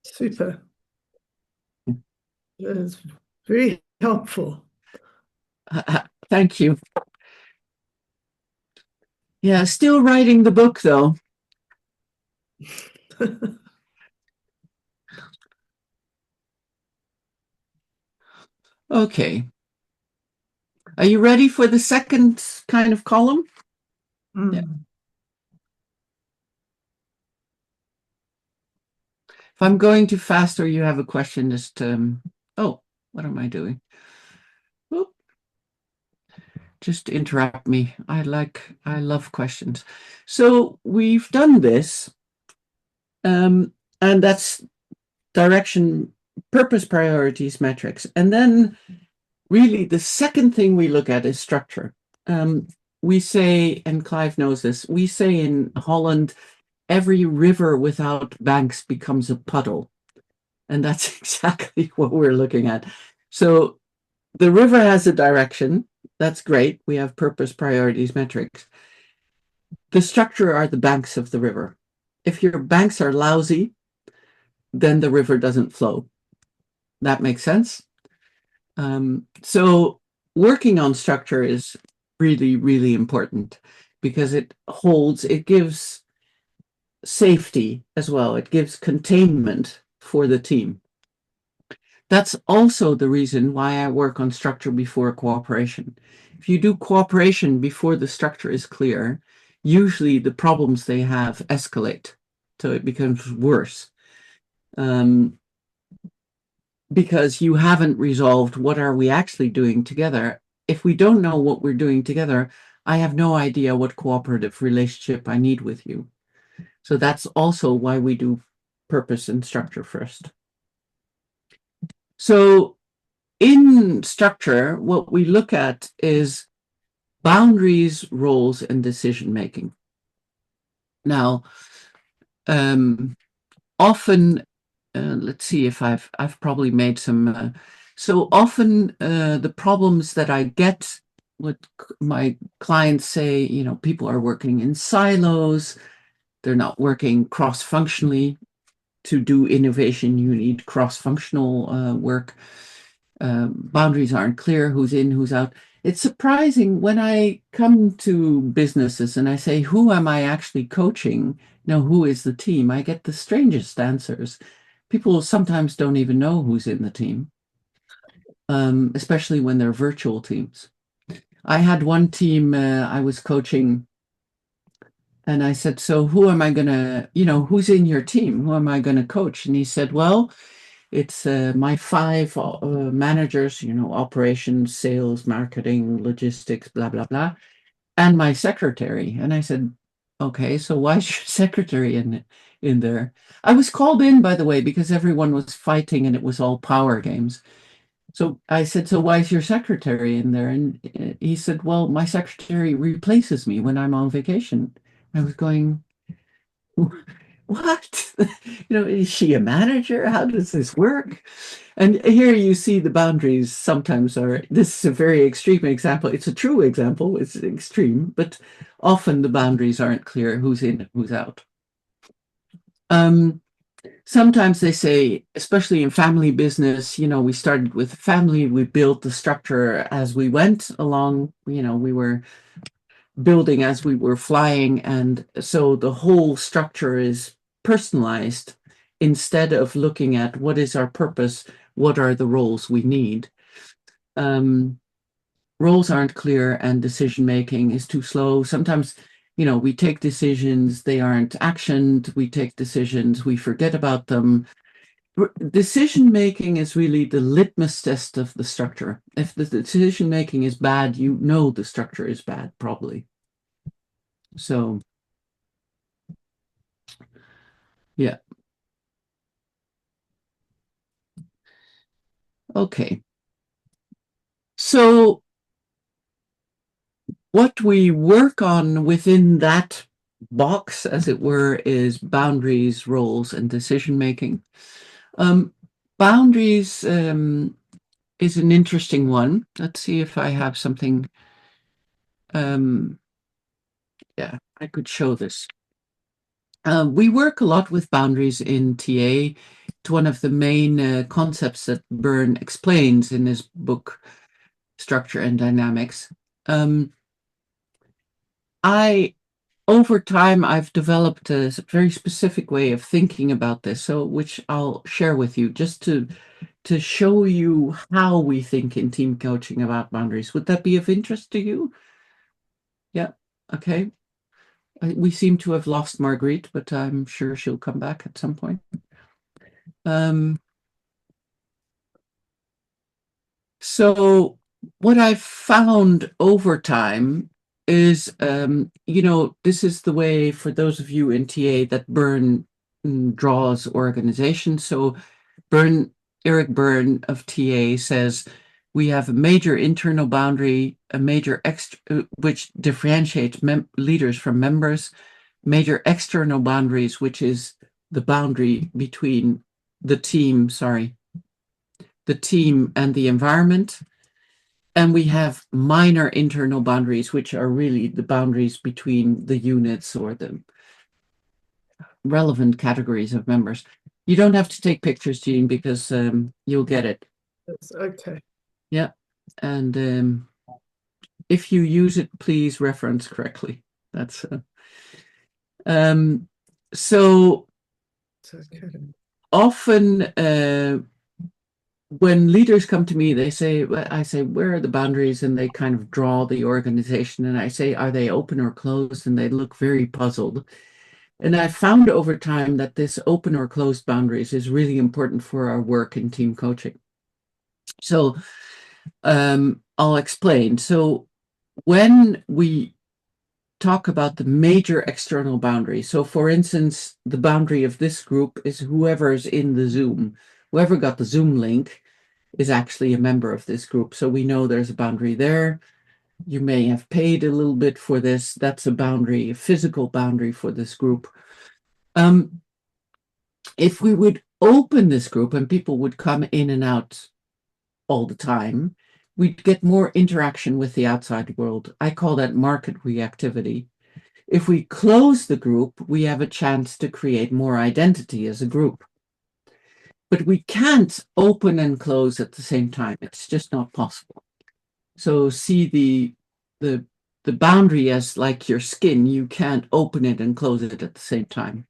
Super. That's very helpful. Thank you. Yeah, still writing the book though. Okay. Are you ready for the second kind of column? Mm. Yeah. If I'm going too fast or you have a question, just, oh, what am I doing? Oop. Just interrupt me. I love questions. So we've done this, and that's direction, purpose, priorities, metrics. And then really the second thing we look at is structure. We say, and Clive knows this, we say in Holland, every river without banks becomes a puddle. And that's exactly what we're looking at. So the river has a direction. That's great. We have purpose, priorities, metrics. The structure are the banks of the river. If your banks are lousy, then the river doesn't flow. That makes sense? So working on structure is really, really important because it gives safety as well. It gives containment for the team. That's also the reason why I work on structure before cooperation. If you do cooperation before the structure is clear, usually the problems they have escalate, so it becomes worse. Because you haven't resolved what are we actually doing together. If we don't know what we're doing together, I have no idea what cooperative relationship I need with you. So that's also why we do purpose and structure first. So in structure, what we look at is boundaries, roles, and decision-making. Now, often, let's see if I've probably made some, so often the problems that I get, what my clients say, people are working in silos, they're not working cross-functionally. To do innovation, you need cross-functional work. Boundaries aren't clear, who's in, who's out. It's surprising when I come to businesses and I say, who am I actually coaching? Who is the team? I get the strangest answers. People sometimes don't even know who's in the team, especially when they're virtual teams. I had one team I was coaching and I said, so who am I going to, who's in your team? Who am I going to coach? And he said, well, It's my 5 managers, operations, sales, marketing, logistics, blah, blah, blah, and my secretary. And I said, okay, so why is your secretary in there? I was called in, by the way, because everyone was fighting and it was all power games. So I said, so why is your secretary in there? And he said, well, my secretary replaces me when I'm on vacation. I was going, what? Is she a manager? How does this work? And here you see the boundaries sometimes this is a very extreme example. It's a true example. It's extreme, but often the boundaries aren't clear who's in, who's out. Sometimes they say, especially in family business, we started with family, we built the structure as we went along, we were building as we were flying. And so the whole structure is personalized instead of looking at what is our purpose, what are the roles we need. Roles aren't clear and decision making is too slow. Sometimes, we take decisions, they aren't actioned. We take decisions, we forget about them. Decision making is really the litmus test of the structure. If the decision making is bad, the structure is bad, probably. So, yeah. Okay. So what we work on within that box, as it were, is boundaries, roles, and decision making. Boundaries is an interesting one. Let's see if I have something. Yeah, I could show this. We work a lot with boundaries in TA. It's one of the main concepts that Byrne explains in his book, Structure and Dynamics. Over time, I've developed a very specific way of thinking about this, which I'll share with you just to show you how we think in team coaching about boundaries. Would that be of interest to you? Yeah, okay. We seem to have lost Marguerite, but I'm sure she'll come back at some point. So what I've found over time is, this is the way, for those of you in TA, that Byrne draws organizations. So Eric Byrne of TA says, we have a major internal boundary, a major which differentiates leaders from members, major external boundaries, which is the boundary between the team and the environment. And we have minor internal boundaries, which are really the boundaries between the units or the relevant categories of members. You don't have to take pictures, Jean, because you'll get it. That's okay. Yeah. And if you use it, please reference correctly. That's so okay. Often when leaders come to me, I say, where are the boundaries? And they kind of draw the organization. And I say, are they open or closed? And they look very puzzled. And I found over time that this open or closed boundaries is really important for our work in team coaching. So I'll explain. So when we talk about the major external boundary, so for instance, the boundary of this group is whoever's in the Zoom. Whoever got the Zoom link is actually a member of this group. So we know there's a boundary there. You may have paid a little bit for this. That's a boundary, a physical boundary for this group. If we would open this group and people would come in and out all the time, we'd get more interaction with the outside world. I call that market reactivity. If we close the group, we have a chance to create more identity as a group. But we can't open and close at the same time. It's just not possible. So see the boundary as like your skin. You can't open it and close it at the same time.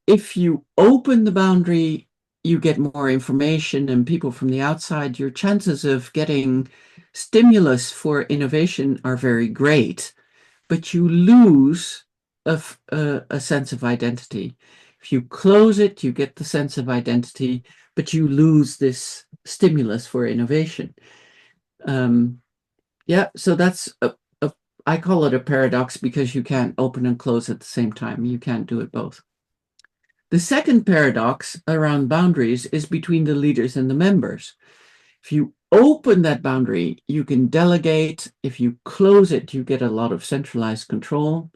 If you open the boundary, you get more information and people from the outside. Your chances of getting stimulus for innovation are very great, but you lose a sense of identity. If you close it, you get the sense of identity, but you lose this stimulus for innovation. Yeah, so that's I call it a paradox because you can't open and close at the same time. You can't do it both. The second paradox around boundaries is between the leaders and the members. If you open that boundary, you can delegate. If you close it, you get a lot of centralized control.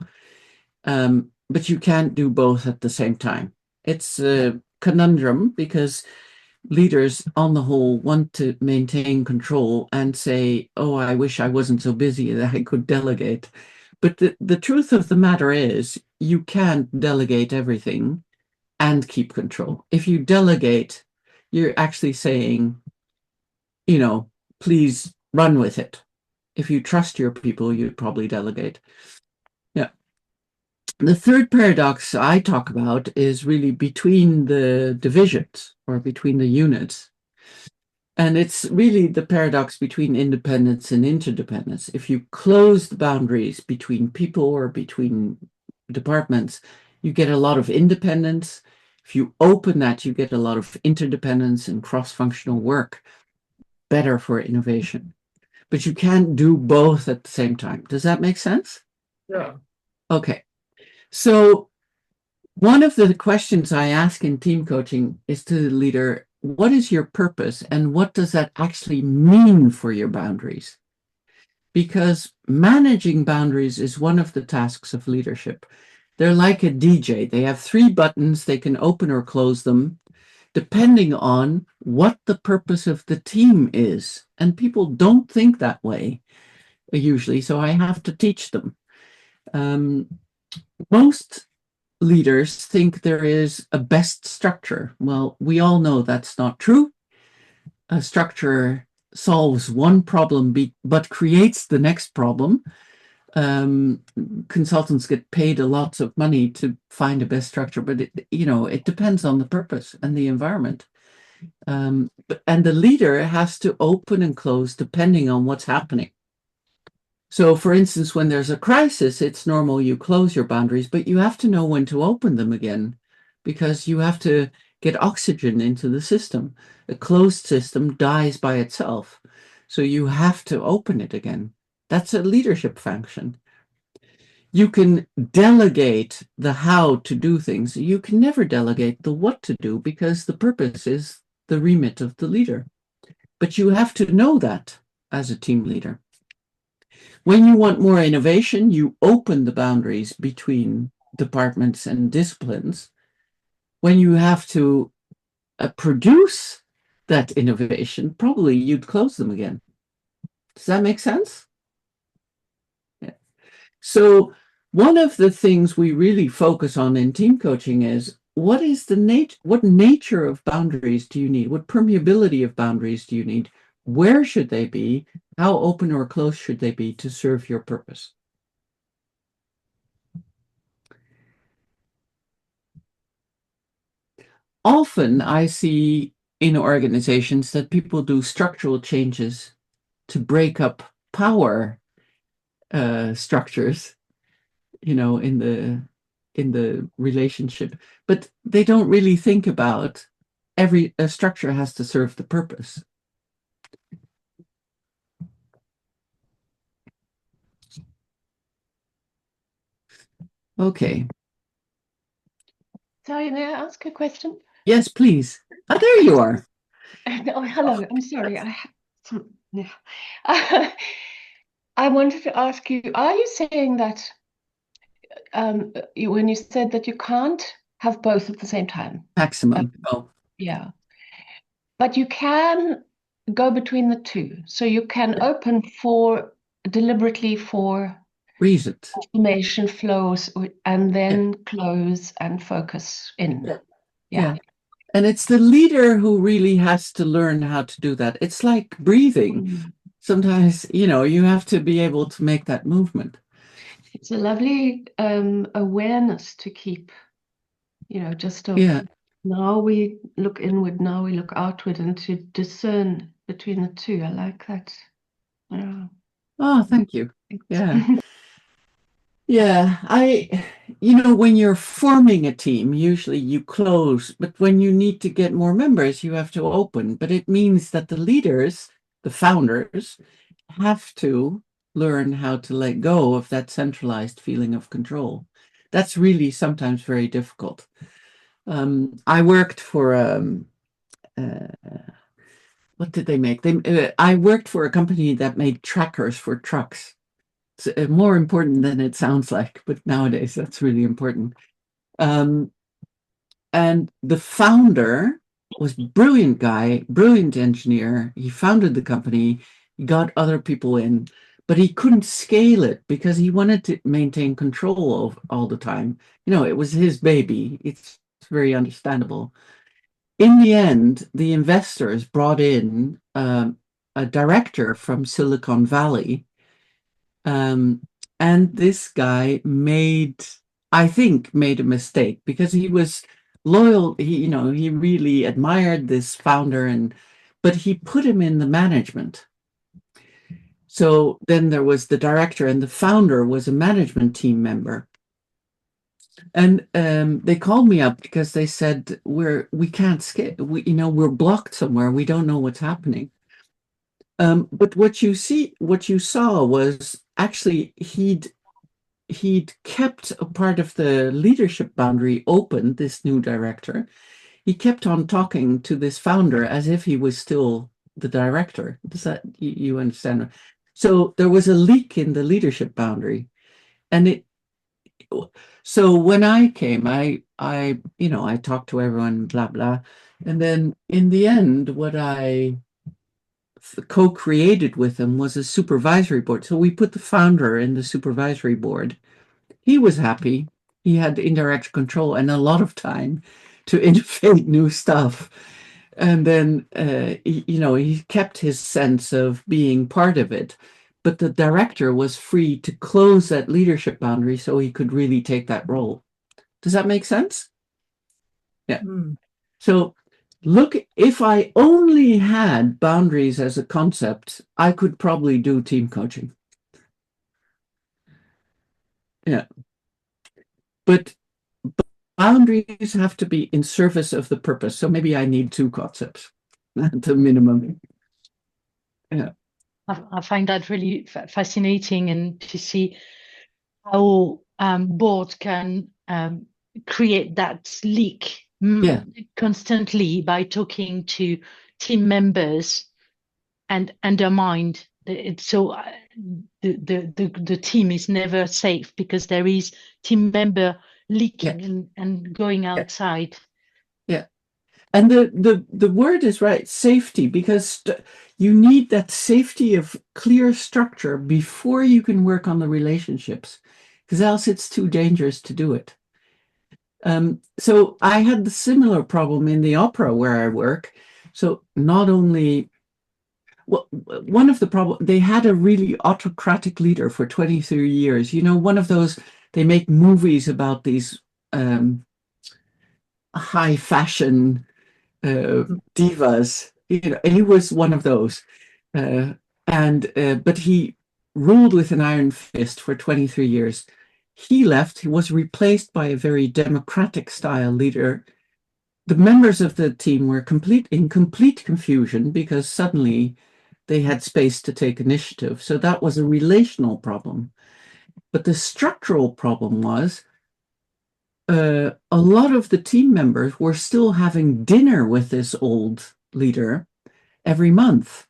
But you can't do both at the same time. It's a conundrum because leaders on the whole want to maintain control and say, oh, I wish I wasn't so busy that I could delegate. But the truth of the matter is you can't delegate everything and keep control. If you delegate, you're actually saying, please run with it. If you trust your people, you'd probably delegate. Yeah. The third paradox I talk about is really between the divisions or between the units. And it's really the paradox between independence and interdependence. If you close the boundaries between people or between departments, you get a lot of independence. If you open that, you get a lot of interdependence and cross-functional work, better for innovation. But you can't do both at the same time. Does that make sense? Yeah. Okay. So one of the questions I ask in team coaching is to the leader, what is your purpose and what does that actually mean for your boundaries? Because managing boundaries is one of the tasks of leadership. They're like a DJ. They have 3 buttons. They can open or close them depending on what the purpose of the team is. And people don't think that way usually, so I have to teach them. Most leaders think there is a best structure. Well, we all know that's not true. A structure solves one problem but creates the next problem. Consultants get paid a lot of money to find a best structure, but it depends on the purpose and the environment. And the leader has to open and close depending on what's happening. So, for instance, when there's a crisis, it's normal you close your boundaries, but you have to know when to open them again because you have to get oxygen into the system. A closed system dies by itself. So you have to open it again. That's a leadership function. You can delegate the how to do things. You can never delegate the what to do because the purpose is the remit of the leader. But you have to know that as a team leader. When you want more innovation, you open the boundaries between departments and disciplines. When you have to produce that innovation, probably you'd close them again. Does that make sense? Yeah. So one of the things we really focus on in team coaching is what nature of boundaries do you need? What permeability of boundaries do you need? Where should they be? How open or close should they be to serve your purpose? Often I see in organizations that people do structural changes to break up power structures, in the relationship, but they don't really think about a structure has to serve the purpose. Okay. Sorry, may I ask a question? Yes, please. Oh, there you are. Oh, hello. I'm sorry. I wanted to ask you, are you saying that when you said that you can't have both at the same time? Maximum. Yeah. But you can go between the two. So you can open deliberately for reasons. Information flows and then close and focus in. Yeah. And it's the leader who really has to learn how to do that. It's like breathing. Sometimes, you have to be able to make that movement. It's a lovely awareness to keep, just of now we look inward, now we look outward, and to discern between the two. I like that. Yeah. Oh, thank you. Yeah. Yeah, when you're forming a team, usually you close, but when you need to get more members, you have to open. But it means that the leaders, the founders, have to learn how to let go of that centralized feeling of control. That's really sometimes very difficult. I worked for what did they make? I worked for a company that made trackers for trucks. It's more important than it sounds like, but nowadays that's really important. And the founder was brilliant guy, brilliant engineer. He founded the company, he got other people in, but he couldn't scale it because he wanted to maintain control of all the time. It was his baby. It's very understandable. In the end, the investors brought in a director from Silicon Valley. And this guy I think, made a mistake because he was loyal. He really admired this founder, but he put him in the management. So then there was the director, and the founder was a management team member. And they called me up because they said, we can't skip. We're blocked somewhere. We don't know what's happening. But what you saw was actually he'd kept a part of the leadership boundary open, this new director. He kept on talking to this founder as if he was still the director. Does that, you understand? So there was a leak in the leadership boundary. And so when I came, I talked to everyone, blah, blah. And then in the end, what I co-created with him was a supervisory board. So we put the founder in the supervisory board. He was happy. He had indirect control and a lot of time to innovate new stuff. And then, he kept his sense of being part of it. But the director was free to close that leadership boundary so he could really take that role. Does that make sense? Yeah. So look, if I only had boundaries as a concept, I could probably do team coaching. Yeah. But boundaries have to be in service of the purpose. So maybe I need two concepts at the minimum. Yeah. I find that really fascinating, and to see how boards can create that leak constantly by talking to team members and undermine it. So the team is never safe because there is team member leaking and going outside. Yeah. And the word is right, safety, because you need that safety of clear structure before you can work on the relationships, because else it's too dangerous to do it. So I had the similar problem in the opera where I work. So not only, well, one of the problems, they had a really autocratic leader for 23 years. One of those, they make movies about these high fashion divas. He was one of those, but he ruled with an iron fist for 23 years. He left. He was replaced by a very democratic style leader. The members of the team were in complete confusion because suddenly they had space to take initiative. So that was a relational problem. But the structural problem was a lot of the team members were still having dinner with this old leader every month.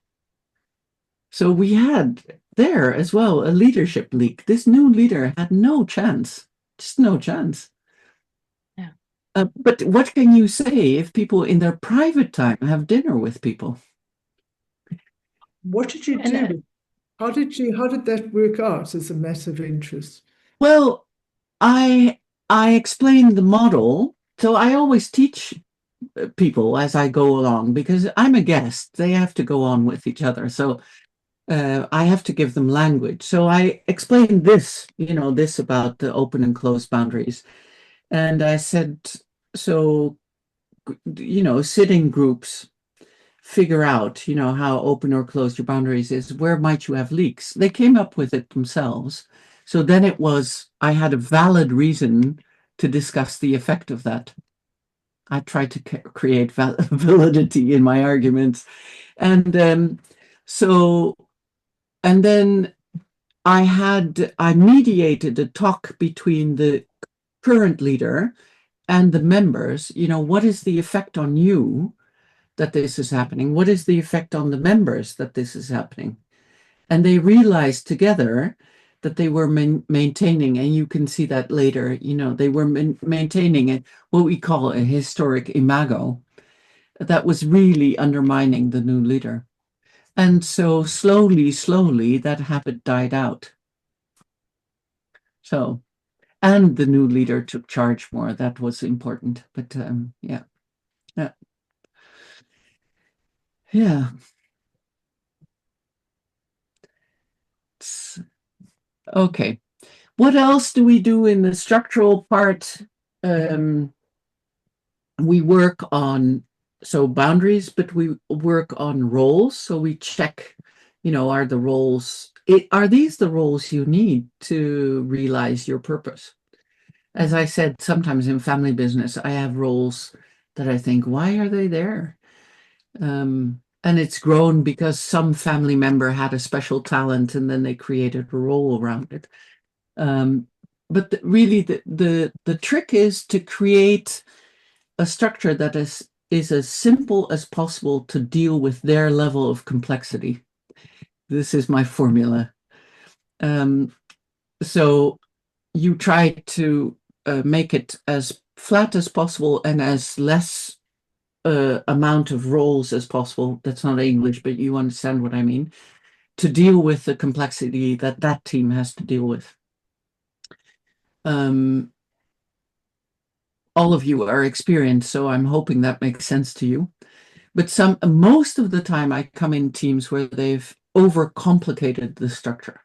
So we had there as well a leadership leak. This new leader had no chance, just no chance. Yeah. But what can you say if people in their private time have dinner with people? What did you do? How did that work out as a matter of interest? Well, I explained the model. So I always teach people as I go along because I'm a guest. They have to go on with each other. So I have to give them language. So I explained this about the open and closed boundaries. And I said, so, sitting groups figure out, how open or closed your boundaries is. Where might you have leaks? They came up with it themselves. So then I had a valid reason to discuss the effect of that. I tried to create validity in my arguments. And then I mediated a talk between the current leader and the members. What is the effect on you that this is happening? What is the effect on the members that this is happening? And they realized together that they were maintaining, and you can see that later, they were maintaining what we call a historic imago that was really undermining the new leader. And so slowly, that habit died out. So, and the new leader took charge more. That was important. But yeah. Okay. What else do we do in the structural part? We work on boundaries, but we work on roles. So we check, are these the roles you need to realize your purpose? As I said, sometimes in family business, I have roles that I think, why are they there? And it's grown because some family member had a special talent and then they created a role around it. But really, the trick is to create a structure that is as simple as possible to deal with their level of complexity. This is my formula. So you try to make it as flat as possible and as less amount of roles as possible. That's not English, but you understand what I mean. To deal with the complexity that team has to deal with. All of you are experienced, so I'm hoping that makes sense to you. But most of the time I come in teams where they've overcomplicated the structure.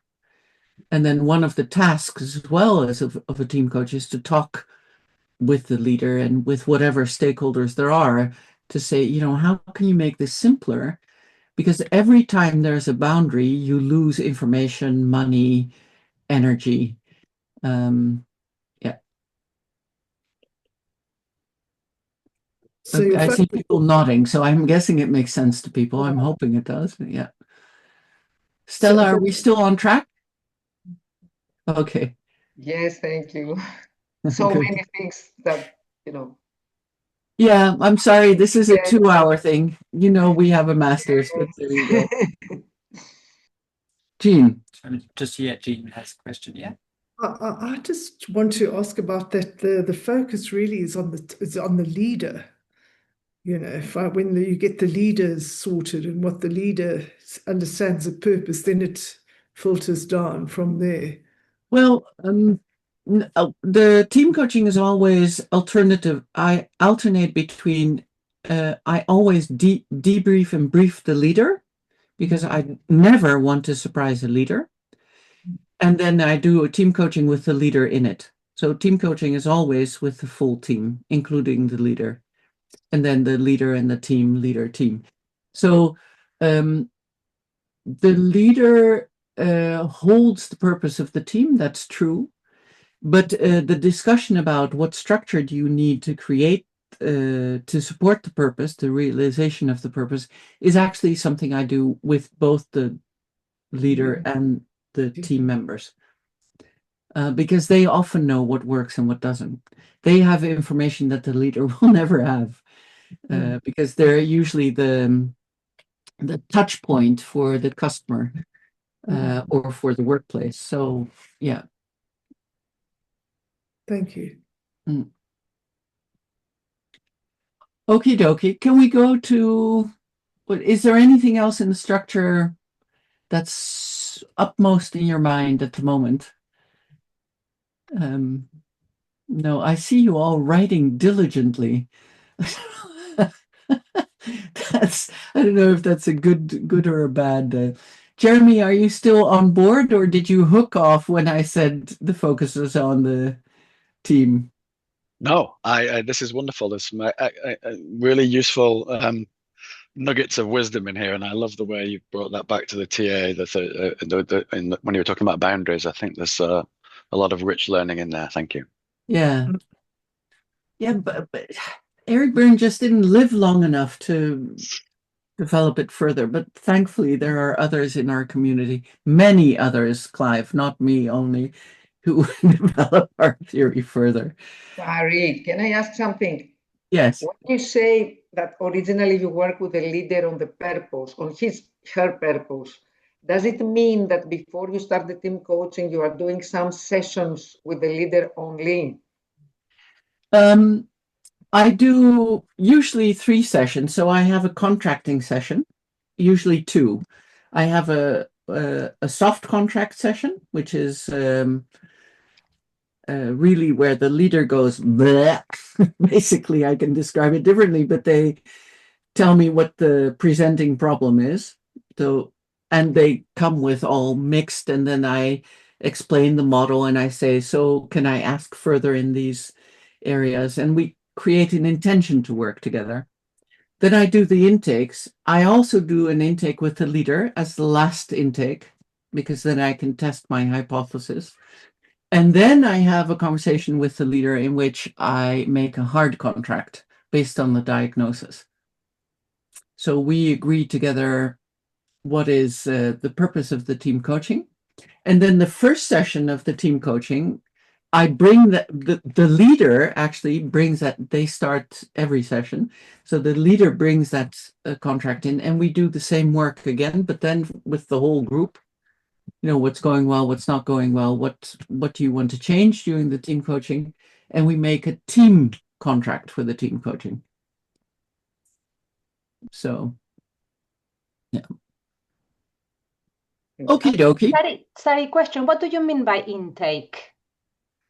And then one of the tasks as well as of a team coach is to talk with the leader and with whatever stakeholders there are to say, how can you make this simpler? Because every time there's a boundary, you lose information, money, energy. So I see people nodding, so I'm guessing it makes sense to people. I'm hoping it does. Yeah. Stella, are we still on track? Okay. Yes, thank you. So many things that, Yeah, I'm sorry. This is a 2-hour thing. We have a master's, but there you go. Jean. Jean has a question, yeah? I just want to ask about that. The focus really is on the leader. When you get the leaders sorted and what the leader understands the purpose, then it filters down from there. Well, the team coaching is always alternative. I alternate between, I always debrief and brief the leader because I never want to surprise a leader. And then I do a team coaching with the leader in it. So team coaching is always with the full team, including the leader. And then the leader and the leader team. So the leader holds the purpose of the team, that's true. But the discussion about what structure do you need to create to support the purpose, the realization of the purpose, is actually something I do with both the leader and the team members. Because they often know what works and what doesn't. They have information that the leader will never have. Because they're usually the touch point for the customer or for the workplace. So, yeah. Thank you. Okie dokie. Can we go to, is there anything else in the structure that's upmost in your mind at the moment? No, I see you all writing diligently. I don't know if that's a good or a bad. Jeremy, are you still on board, or did you hook off when I said the focus is on the team? No, this is wonderful. There's some really useful nuggets of wisdom in here, and I love the way you brought that back to the TA. When you were talking about boundaries, I think there's a lot of rich learning in there. Thank you. Yeah. Yeah, but Eric Byrne just didn't live long enough to develop it further. But thankfully, there are others in our community, many others, Clive, not me only, who develop our theory further. Sarie, can I ask something? Yes. When you say that originally you work with the leader on the purpose, on her purpose, does it mean that before you start the team coaching, you are doing some sessions with the leader only? I do usually 3 sessions. So I have a contracting session, usually 2. I have a soft contract session, which is really where the leader goes, bleh. Basically, I can describe it differently, but they tell me what the presenting problem is. So, and they come with all mixed, and then I explain the model and I say, so can I ask further in these areas? And we create an intention to work together. Then I do the intakes. I also do an intake with the leader as the last intake, because then I can test my hypothesis. And then I have a conversation with the leader in which I make a hard contract based on the diagnosis. So we agree together what is the purpose of the team coaching. And then the first session of the team coaching, I bring the leader actually brings that. They start every session. So the leader brings that contract in, and we do the same work again, but then with the whole group. What's going well, what's not going well, what do you want to change during the team coaching, and we make a team contract for the team coaching. So yeah. Okie dokie. Sorry, question. What do you mean by intake?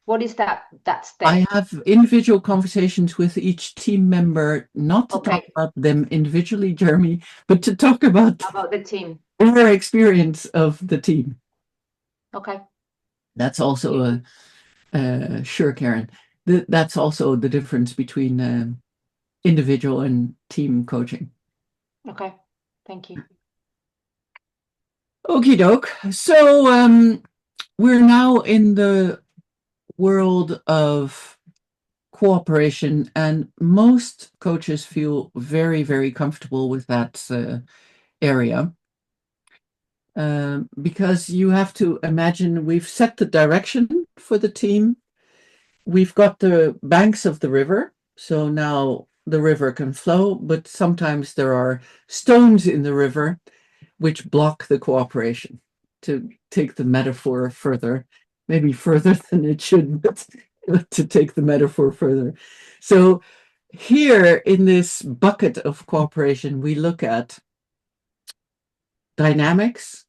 What is that step? I have individual conversations with each team member, not to talk about them individually, Jeremy, but to talk about the team, their experience of the team. Okay. That's also sure, Karen. That's also the difference between individual and team coaching. Okay, thank you. Okie doke. So we're now in the world of cooperation, and most coaches feel very, very comfortable with that area. Because you have to imagine we've set the direction for the team. We've got the banks of the river, so now the river can flow, but sometimes there are stones in the river which block the cooperation. To take the metaphor further, maybe further than it should, but to take the metaphor further. So here in this bucket of cooperation, we look at dynamics,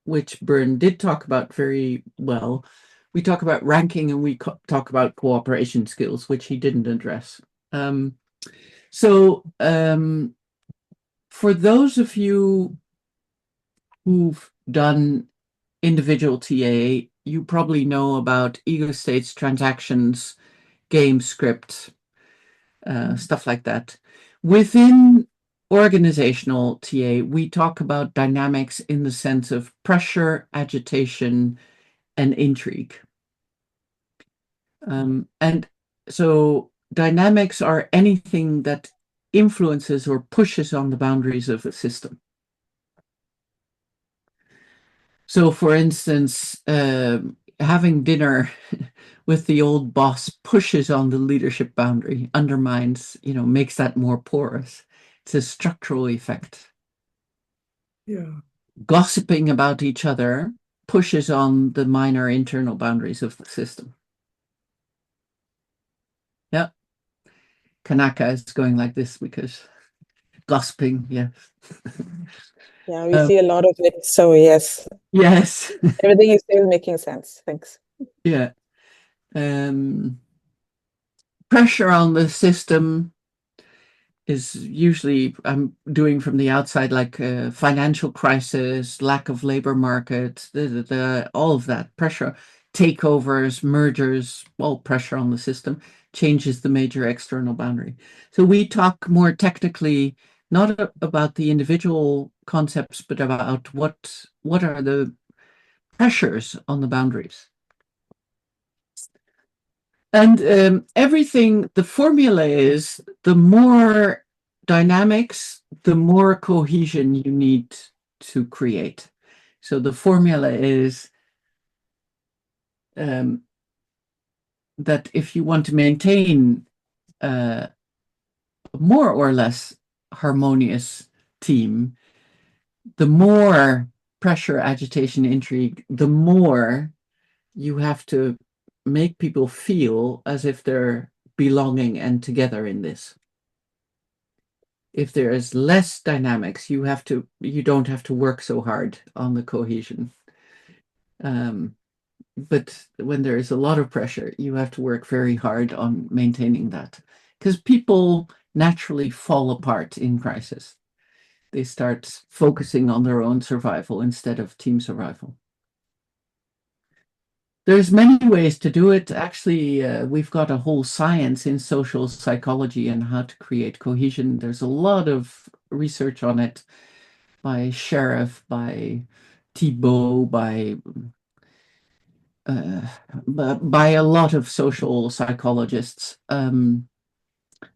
which Byrne did talk about very well. We talk about ranking, and we talk about cooperation skills, which he didn't address. For those of you who've done individual TA, you probably know about ego states, transactions, game script, stuff like that. Within organizational TA, we talk about dynamics in the sense of pressure, agitation, and intrigue. And so dynamics are anything that influences or pushes on the boundaries of a system. So, for instance, having dinner with the old boss pushes on the leadership boundary, undermines, makes that more porous. It's a structural effect. Yeah. Gossiping about each other pushes on the minor internal boundaries of the system. Yeah. Kanaka is going like this because gossiping, yes. Yeah, we see a lot of it. So yes. Yes. Everything is still making sense. Thanks. Yeah. Pressure on the system is usually, I'm doing from the outside, like financial crisis, lack of labor market, all of that pressure, takeovers, mergers, all pressure on the system changes the major external boundary. So we talk more technically not about the individual concepts, but about what are the pressures on the boundaries. And everything, the formula is the more dynamics, the more cohesion you need to create. So the formula is that if you want to maintain a more or less harmonious team, the more pressure, agitation, intrigue, the more you have to make people feel as if they're belonging and together in this. If there is less dynamics, you don't have to work so hard on the cohesion. But when there is a lot of pressure, you have to work very hard on maintaining that, because people naturally fall apart in crisis. They start focusing on their own survival instead of team survival. There's many ways to do it. Actually, we've got a whole science in social psychology and how to create cohesion. There's a lot of research on it by Sheriff, by Thibault, by a lot of social psychologists.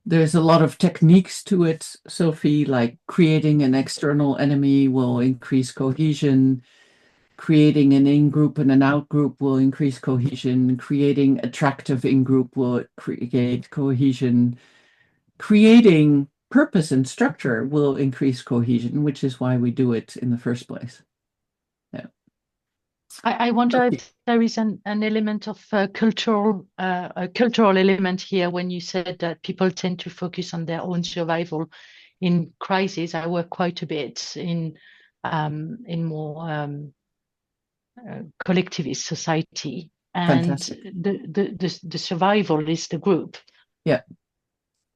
There's a lot of techniques to it, Sophie, like creating an external enemy will increase cohesion. Creating an in-group and an out-group will increase cohesion. Creating attractive in-group will create cohesion. Creating purpose and structure will increase cohesion, which is why we do it in the first place. Yeah. I wonder if there is an element of a cultural element here when you said that people tend to focus on their own survival in crisis. I work quite a bit in more collectivist society, and Fantastic. the survival is the group. Yeah.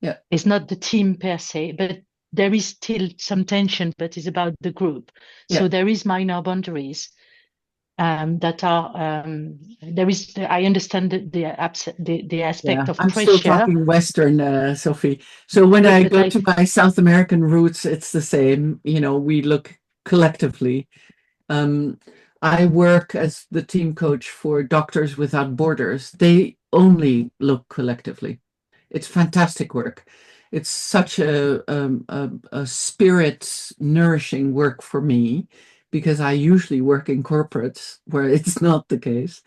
Yeah. It's not the team per se, but there is still some tension, but it's about the group. Yeah. So there is minor boundaries that are there is. I understand the aspect of I'm pressure. still talking Western, Sophie. So when I go to my South American roots, it's the same. You know, we look collectively. I work as the team coach for Doctors Without Borders. They only look collectively. It's fantastic work. It's such a spirit nourishing work for me, because I usually work in corporates where it's not the case.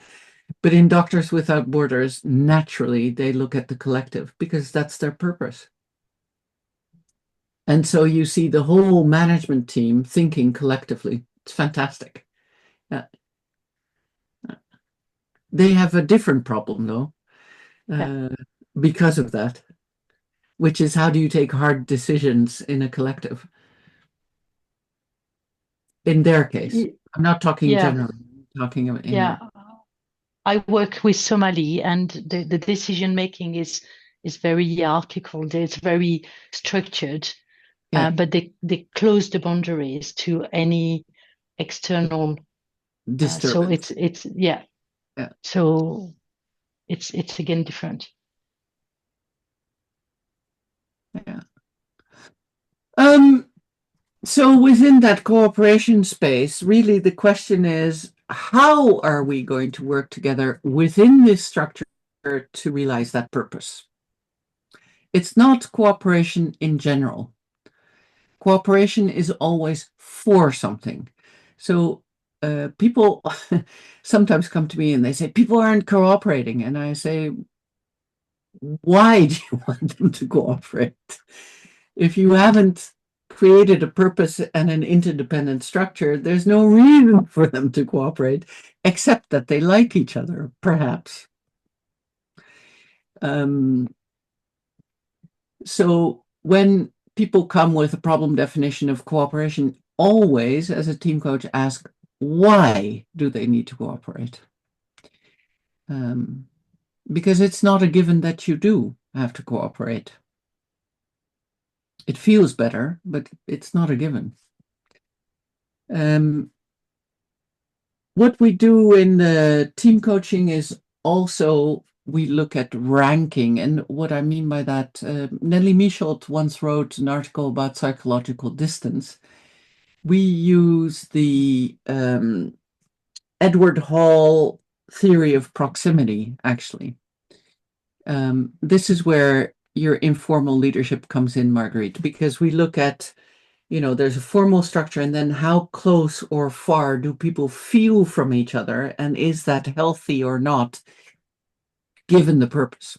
But in Doctors Without Borders, naturally, they look at the collective because that's their purpose. And so you see the whole management team thinking collectively. It's fantastic. Yeah. They have a different problem, though, because of that, which is how do you take hard decisions in a collective? In their case, I'm not talking generally, I'm talking about I work with Somali, and the decision making is very hierarchical. It's very structured, but they close the boundaries to any external disturbance. So it's yeah. So it's again different. Yeah. So within that cooperation space, really the question is, how are we going to work together within this structure to realize that purpose? It's not cooperation in general. Cooperation is always for something. So people sometimes come to me and they say, people aren't cooperating. And I say, why do you want them to cooperate? If you haven't created a purpose and an interdependent structure, there's no reason for them to cooperate, except that they like each other, perhaps. So when people come with a problem definition of cooperation, always, as a team coach, ask, why do they need to cooperate? Because it's not a given that you do have to cooperate. It feels better, but it's not a given. What we do in the team coaching is also we look at ranking. And what I mean by that, Nelly Michaud once wrote an article about psychological distance. We use the Edward Hall theory of proximity, actually. This is where your informal leadership comes in, Marguerite, because we look at, there's a formal structure, and then how close or far do people feel from each other, and is that healthy or not, given the purpose?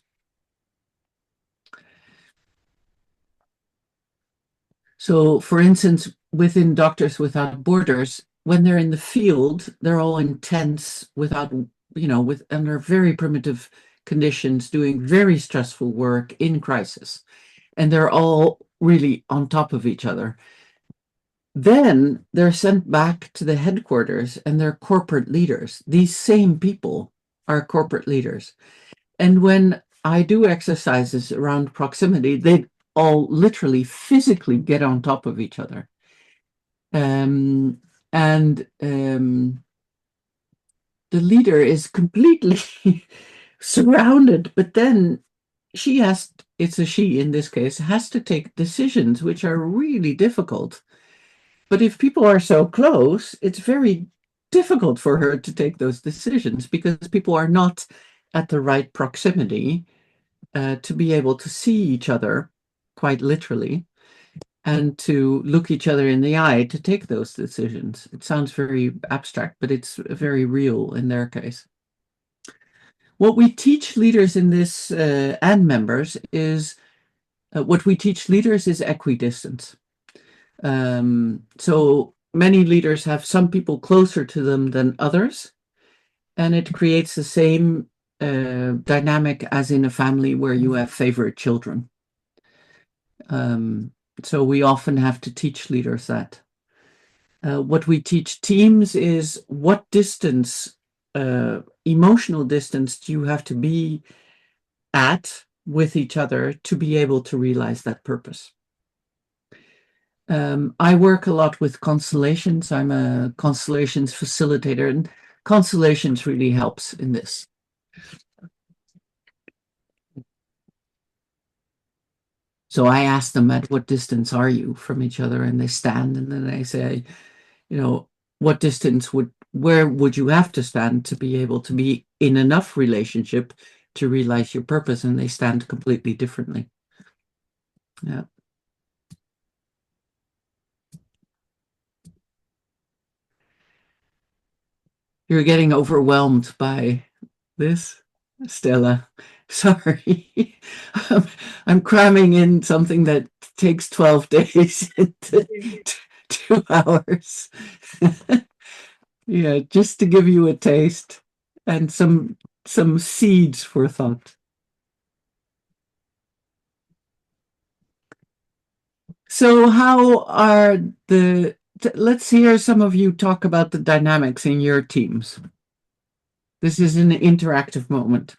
So, for instance, within Doctors Without Borders, when they're in the field, they're all intense without, under very primitive conditions, doing very stressful work in crisis. And they're all really on top of each other. Then they're sent back to the headquarters and they're corporate leaders. These same people are corporate leaders. And when I do exercises around proximity, they all literally physically get on top of each other. The leader is completely surrounded, but then it's a she in this case, has to take decisions which are really difficult. But if people are so close, it's very difficult for her to take those decisions because people are not at the right proximity to be able to see each other, quite literally, and to look each other in the eye to take those decisions. It sounds very abstract, but it's very real in their case. What we teach leaders in this and members is equidistance. So many leaders have some people closer to them than others, and it creates the same dynamic as in a family where you have favorite children. So we often have to teach leaders that. What we teach teams is what distance, emotional distance, do you have to be at with each other to be able to realize that purpose. I work a lot with constellations. I'm a constellations facilitator, and constellations really helps in this. So I ask them, at what distance are you from each other? And they stand, and then I say, what distance where would you have to stand to be able to be in enough relationship to realize your purpose? And they stand completely differently. Yeah. You're getting overwhelmed by this, Stella. Sorry. I'm cramming in something that takes 12 days into 2 hours. Yeah, just to give you a taste and some seeds for thought. So how are let's hear some of you talk about the dynamics in your teams. This is an interactive moment.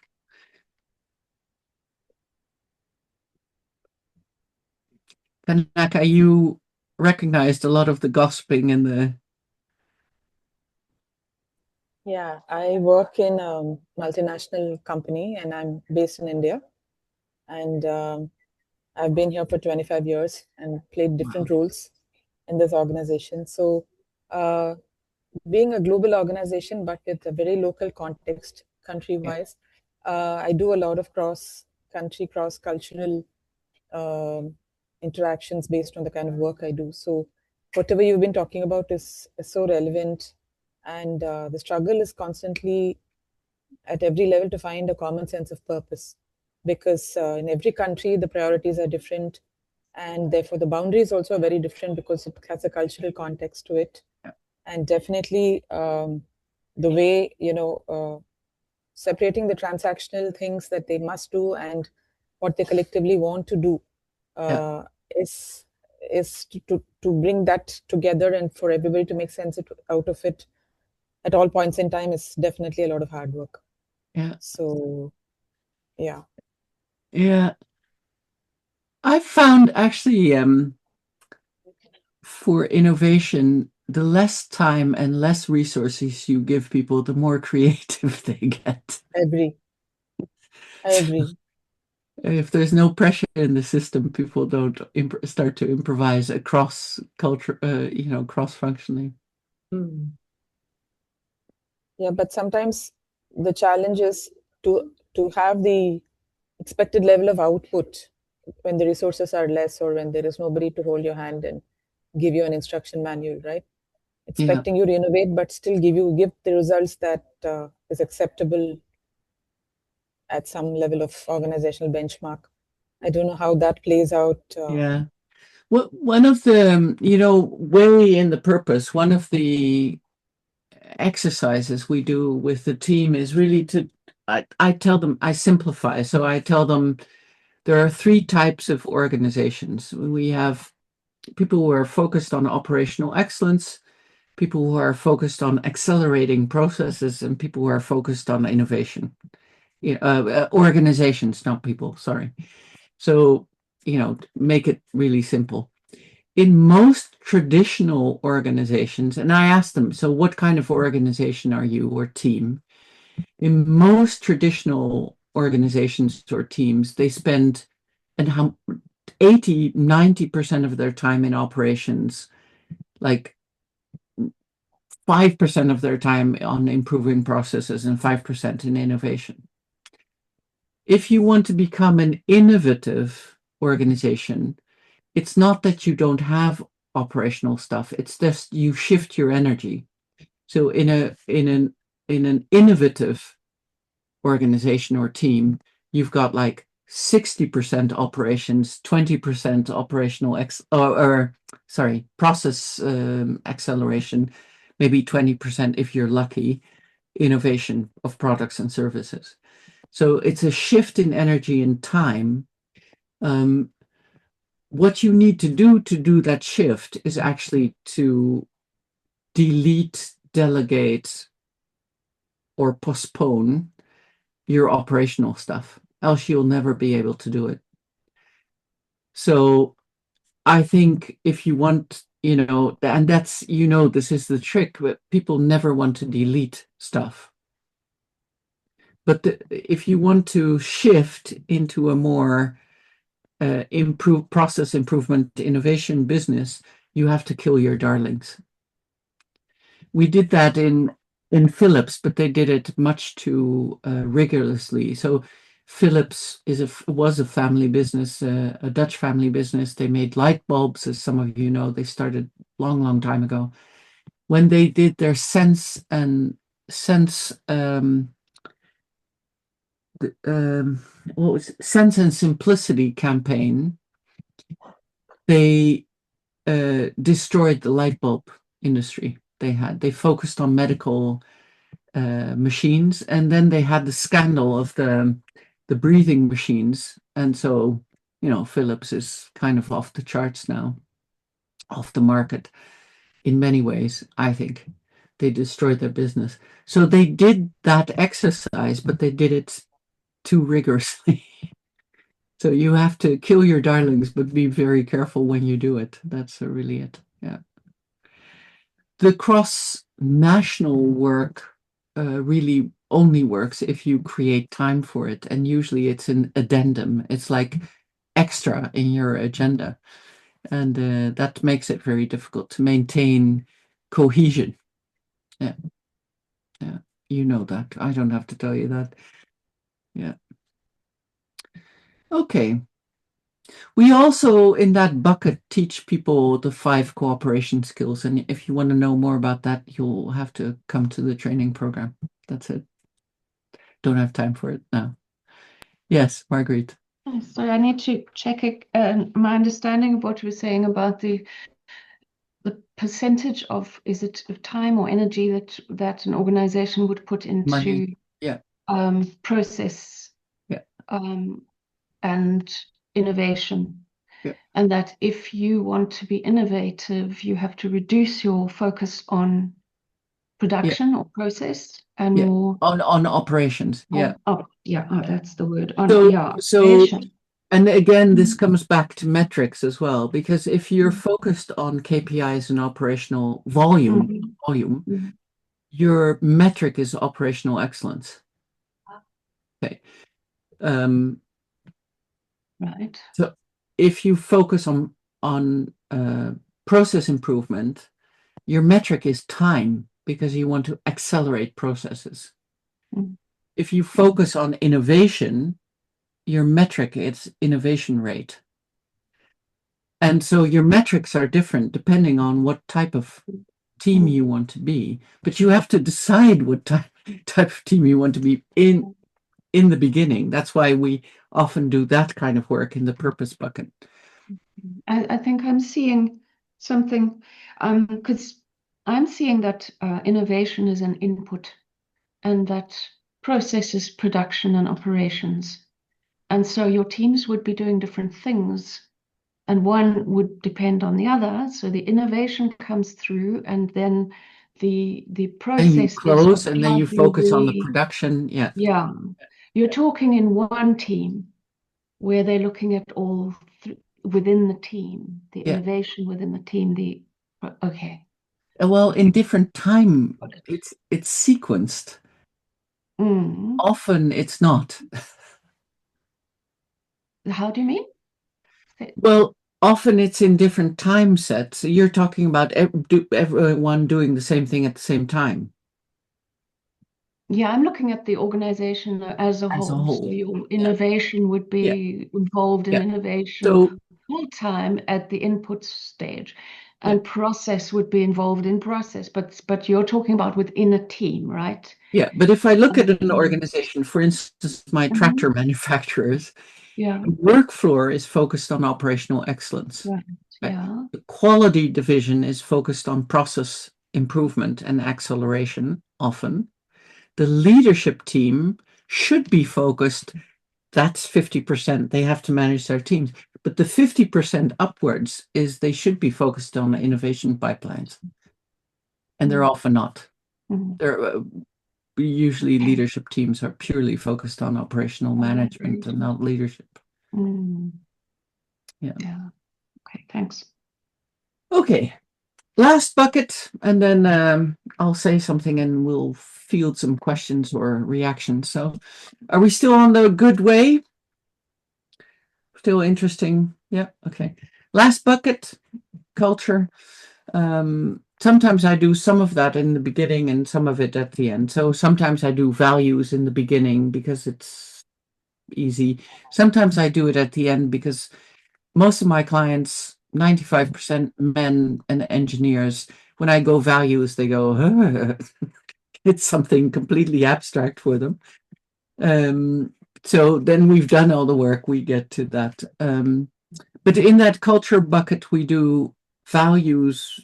Kanaka, you recognized a lot of the gossiping and the... Yeah, I work in a multinational company and I'm based in India. And I've been here for 25 years and played different roles in this organization. So being a global organization, but with a very local context, country-wise, I do a lot of cross-country, cross-cultural interactions based on the kind of work I do. So whatever you've been talking about is so relevant. And the struggle is constantly at every level to find a common sense of purpose, because in every country, the priorities are different. And therefore, the boundaries also are very different because it has a cultural context to it. And definitely the way, separating the transactional things that they must do and what they collectively want to do is to bring that together and for everybody to make sense out of it at all points in time is definitely a lot of hard work. Yeah. So, yeah. Yeah. I found actually for innovation, the less time and less resources you give people, the more creative they get. I agree. I agree. If there's no pressure in the system, people don't start to improvise across culture, cross-functionally. Mm. Yeah, but sometimes the challenge is to have the expected level of output when the resources are less, or when there is nobody to hold your hand and give you an instruction manual, right? Expecting you to innovate, but still give the results that is acceptable at some level of organizational benchmark. I don't know how that plays out. Yeah. Well, one of the, way in the purpose, one of the exercises we do with the team is really I tell them, I simplify. So I tell them there are 3 types of organizations. We have people who are focused on operational excellence, people who are focused on accelerating processes, and people who are focused on innovation. Organizations, not people, sorry. So, make it really simple. In most traditional organizations, and I asked them, so what kind of organization are you, or team? In most traditional organizations or teams, they spend 80-90% of their time in operations, like 5% of their time on improving processes and 5% in innovation. If you want to become an innovative organization, it's not that you don't have operational stuff, it's just you shift your energy. So in an innovative organization or team, you've got like 60% operations, 20% operational process acceleration, maybe 20% if you're lucky, innovation of products and services. So it's a shift in energy and time. What you need to do that shift is actually to delete, delegate, or postpone your operational stuff, else you'll never be able to do it. So I think if you want, and that's, this is the trick, but people never want to delete stuff. But if you want to shift into a more process improvement, innovation business, you have to kill your darlings. We did that in Philips, but they did it much too rigorously. So Philips was a family business, a Dutch family business. They made light bulbs, as some of you know. They started long time ago. When they did their sense and simplicity campaign, they destroyed the light bulb industry. They focused on medical machines, and then they had the scandal of the breathing machines, and so Philips is kind of off the charts now, off the market in many ways. I think they destroyed their business. So they did that exercise, but they did it too rigorously. So you have to kill your darlings, but be very careful when you do it. That's really it. Yeah. The cross-national work really only works if you create time for it. And usually it's an addendum. It's like extra in your agenda. And that makes it very difficult to maintain cohesion. Yeah. Yeah. You know that. I don't have to tell you that. Yeah. Okay. We also, in that bucket, teach people the 5 cooperation skills. And if you want to know more about that, you'll have to come to the training program. That's it. Don't have time for it now. Yes, Marguerite. So I need to check my understanding of what you were saying about the percentage of, is it of time or energy that an organization would put into money. Yeah. Process, yeah. And innovation. Yeah. And that if you want to be innovative, you have to reduce your focus on production or process and more on operations. Yeah. That's the word. Operation. And again, this comes back to metrics as well, because if you're focused on KPIs and operational volume, your metric is operational excellence. Okay. Right. So if you focus on process improvement, your metric is time because you want to accelerate processes. Mm. If you focus on innovation, your metric is innovation rate. And so your metrics are different depending on what type of team you want to be. But you have to decide what type of team you want to be in the beginning. That's why we often do that kind of work in the purpose bucket. I think I'm seeing something, because I'm seeing that innovation is an input, and that process is production and operations. And so your teams would be doing different things, and one would depend on the other. So the innovation comes through, and then the process And you is close, of and then how you do you focus on the really, production. Yeah. yeah. You're talking in one team where they're looking at all within the team, the Yeah. innovation within the team, okay. Well, in different time, it's sequenced. Mm. Often it's not. How do you mean? Well, often it's in different time sets. You're talking about everyone doing the same thing at the same time. Yeah, I'm looking at the organization as a whole. So your innovation would be involved in innovation full time at the input stage, and process would be involved in process. But you're talking about within a team, right? Yeah, but if I look at an organization, for instance, my tractor manufacturers, the work floor is focused on operational excellence. Right. Yeah. The quality division is focused on process improvement and acceleration often. The leadership team should be focused, that's 50%. They have to manage their teams. But the 50% upwards is they should be focused on innovation pipelines. And they're often not. They're usually leadership teams are purely focused on operational management and not leadership. Yeah. Okay, thanks. Okay. Last bucket, and then I'll say something and we'll field some questions or reactions. So are we still on the good way? Still interesting? Yeah, okay. Last bucket, culture. Sometimes I do some of that in the beginning and some of it at the end. So sometimes I do values in the beginning because it's easy. Sometimes I do it at the end because most of my clients, 95% men and engineers, when I go values, they go, it's something completely abstract for them. So then we've done all the work, we get to that. But in that culture bucket, we do values,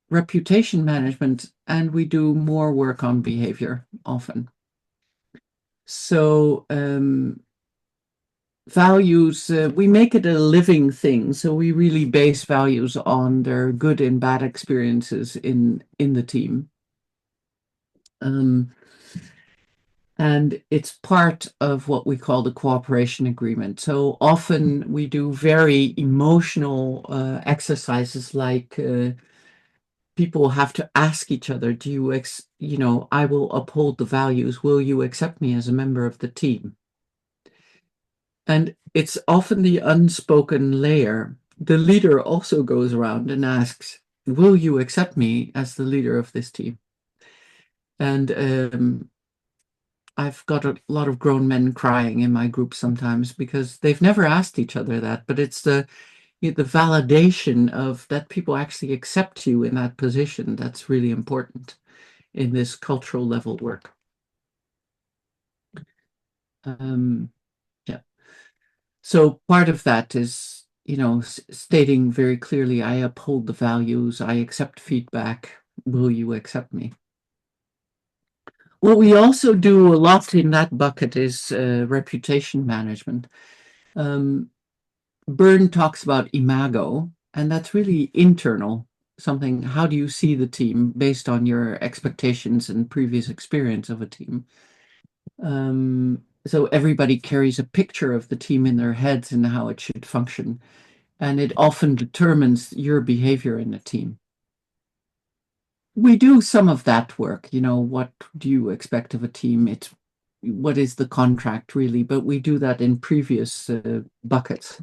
reputation management, and we do more work on behavior often. So values, we make it a living thing. So we really base values on their good and bad experiences in the team. And it's part of what we call the cooperation agreement. So often we do very emotional exercises like people have to ask each other, do you, I will uphold the values. Will you accept me as a member of the team? And it's often the unspoken layer. The leader also goes around and asks, will you accept me as the leader of this team? And I've got a lot of grown men crying in my group sometimes because they've never asked each other that, but it's the validation of that people actually accept you in that position that's really important in this cultural level work. Yeah. So part of that is, stating very clearly, I uphold the values, I accept feedback, will you accept me? What we also do a lot in that bucket is reputation management. Byrne talks about imago, and that's really internal, something, how do you see the team based on your expectations and previous experience of a team? So everybody carries a picture of the team in their heads and how it should function, and it often determines your behavior in a team. We do some of that work, what do you expect of a team? It's what is the contract really, but we do that in previous buckets.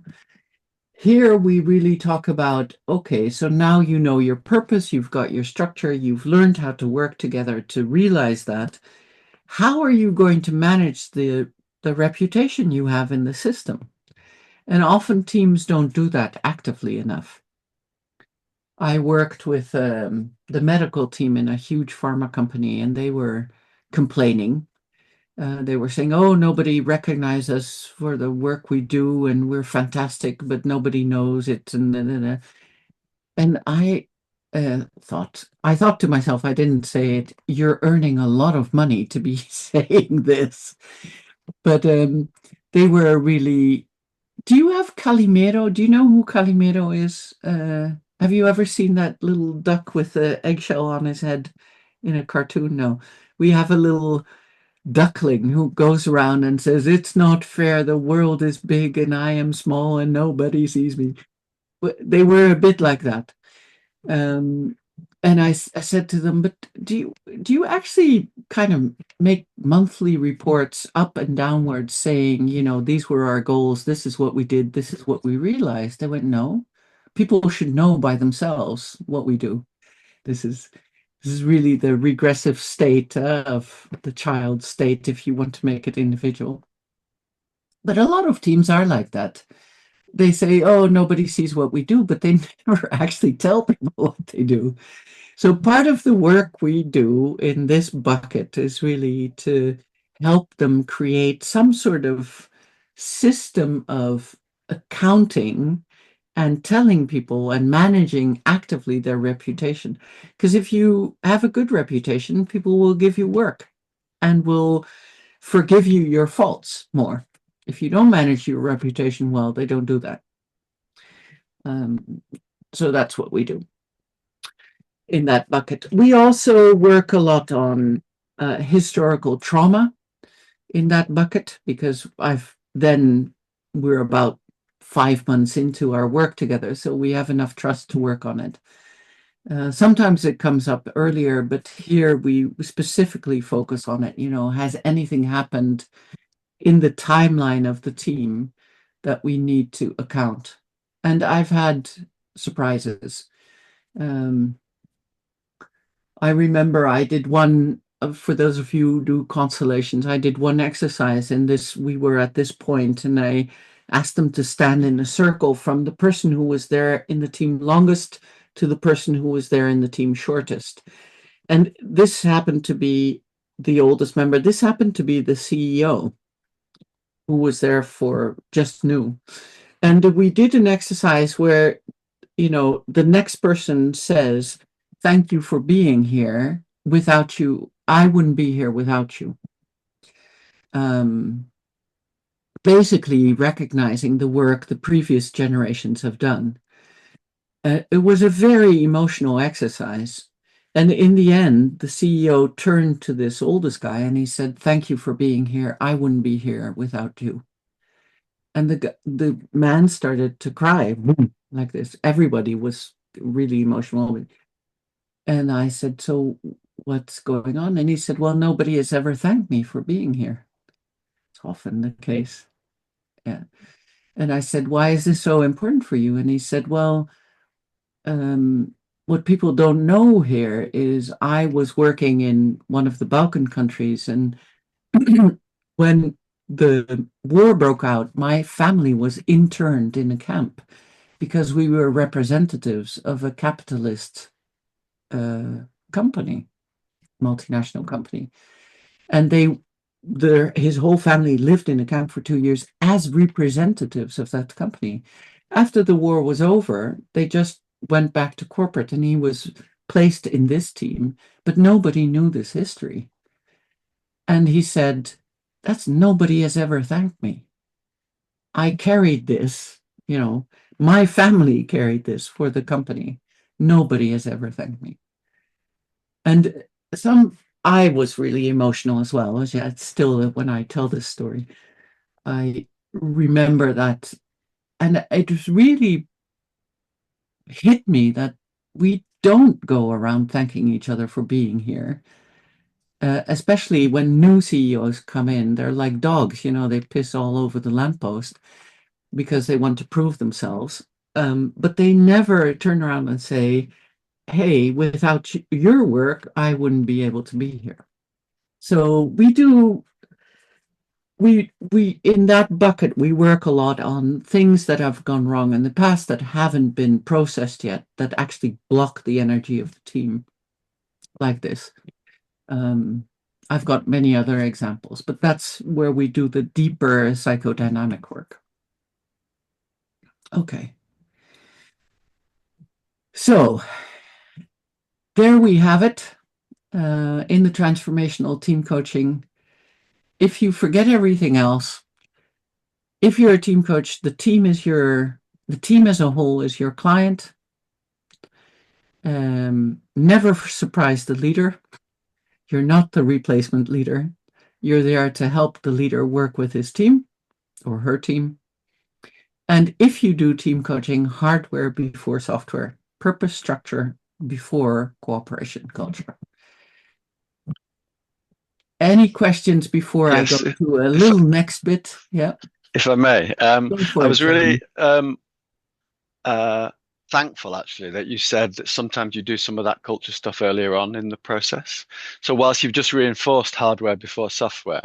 Here we really talk about, okay, so now you know your purpose, you've got your structure, you've learned how to work together to realize that. How are you going to manage the reputation you have in the system? And often teams don't do that actively enough. I worked with the medical team in a huge pharma company, and they were complaining. They were saying, oh, nobody recognizes us for the work we do, and we're fantastic, but nobody knows it. And I thought to myself, I didn't say it, you're earning a lot of money to be saying this. But they were really, do you have Calimero? Do you know who Calimero is? Have you ever seen that little duck with the eggshell on his head in a cartoon? No. We have a little duckling who goes around and says, it's not fair, the world is big and I am small and nobody sees me. They were a bit like that. And I said to them, but do you actually kind of make monthly reports up and downwards saying, you know, these were our goals, this is what we did, this is what we realized? They went, no, people should know by themselves what we do. This is really the regressive state of the child state if you want to make it individual. But a lot of teams are like that. They say, oh, nobody sees what we do, but they never actually tell people what they do. So part of the work we do in this bucket is really to help them create some sort of system of accounting and telling people and managing actively their reputation. Because if you have a good reputation, people will give you work and will forgive you your faults more. If you don't manage your reputation well, they don't do that. So that's what we do in that bucket. We also work a lot on historical trauma in that bucket, because we're about 5 months into our work together, so we have enough trust to work on it. Sometimes it comes up earlier, but here we specifically focus on it. You know, has anything happened in the timeline of the team that we need to account? And I've had surprises. I remember I did one, for those of you who do constellations, I did one exercise in this. We were at this point, and I asked them to stand in a circle from the person who was there in the team longest to the person who was there in the team shortest. And this happened to be the oldest member. This happened to be the CEO, who was there for just new. And we did an exercise where, you know, the next person says, thank you for being here. Without you, I wouldn't be here without you. Basically recognizing the work the previous generations have done. It was a very emotional exercise. And in the end, the CEO turned to this oldest guy and he said, thank you for being here. I wouldn't be here without you. And the man started to cry like this. Everybody was really emotional. And I said, so what's going on? And he said, well, nobody has ever thanked me for being here. It's often the case. Yeah. And I said, why is this so important for you? And he said, well, what people don't know here is I was working in one of the Balkan countries, and when the war broke out, my family was interned in a camp because we were representatives of a capitalist company, multinational company. And his whole family lived in a camp for 2 years as representatives of that company. After the war was over, they just went back to corporate, and he was placed in this team, but nobody knew this history. And he said, nobody has ever thanked me. I carried this, you know, my family carried this for the company. Nobody has ever thanked me. And I was really emotional as well. It's still, when I tell this story, I remember that. And it really hit me that we don't go around thanking each other for being here. especially when new CEOs come in. They're like dogs, they piss all over the lamppost because they want to prove themselves. But they never turn around and say, hey, without your work, I wouldn't be able to be here. So we in that bucket, we work a lot on things that have gone wrong in the past that haven't been processed yet, that actually block the energy of the team like this. I've got many other examples, but that's where we do the deeper psychodynamic work. Okay. So there we have it in the transformational team coaching. If you forget everything else, if you're a team coach, the team as a whole is your client. Never surprise the leader. You're not the replacement leader. You're there to help the leader work with his team or her team. And if you do team coaching, hardware before software, purpose structure before cooperation culture. Any questions before I go to a little next bit? Yeah. If I may, I was really thankful actually that you said that sometimes you do some of that culture stuff earlier on in the process. So whilst you've just reinforced hardware before software,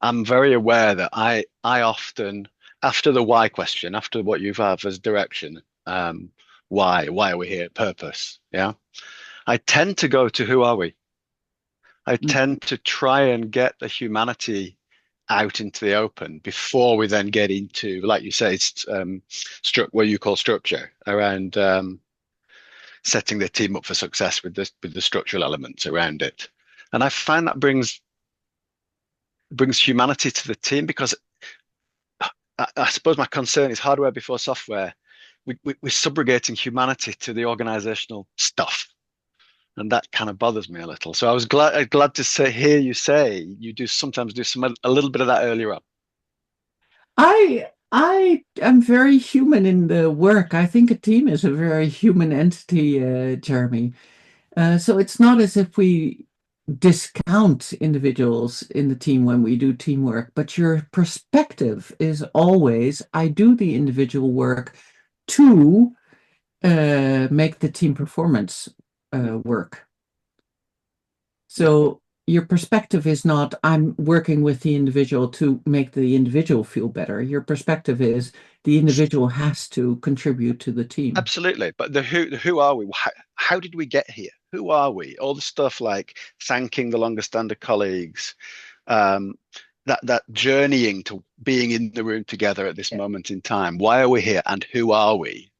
I'm very aware that I often, after the why question, after what you have as direction, why are we here, purpose, yeah, I tend to go to who are we. I tend to try and get the humanity out into the open before we then get into, like you say, what you call structure around setting the team up for success with the structural elements around it. And I find that brings humanity to the team, because I suppose my concern is hardware before software. We're subrogating humanity to the organizational stuff. And that kind of bothers me a little. So I was glad to hear you say you do sometimes do a little bit of that earlier on. I am very human in the work. I think a team is a very human entity, Jeremy. So it's not as if we discount individuals in the team when we do teamwork, but your perspective is always, I do the individual work to make the team performance work. So your perspective is not, I'm working with the individual to make the individual feel better. Your perspective is the individual has to contribute to the team. Absolutely. But the who are we? How did we get here? Who are we? All the stuff like thanking the longer standard colleagues, that journeying to being in the room together at this moment in time. Why are we here and who are we?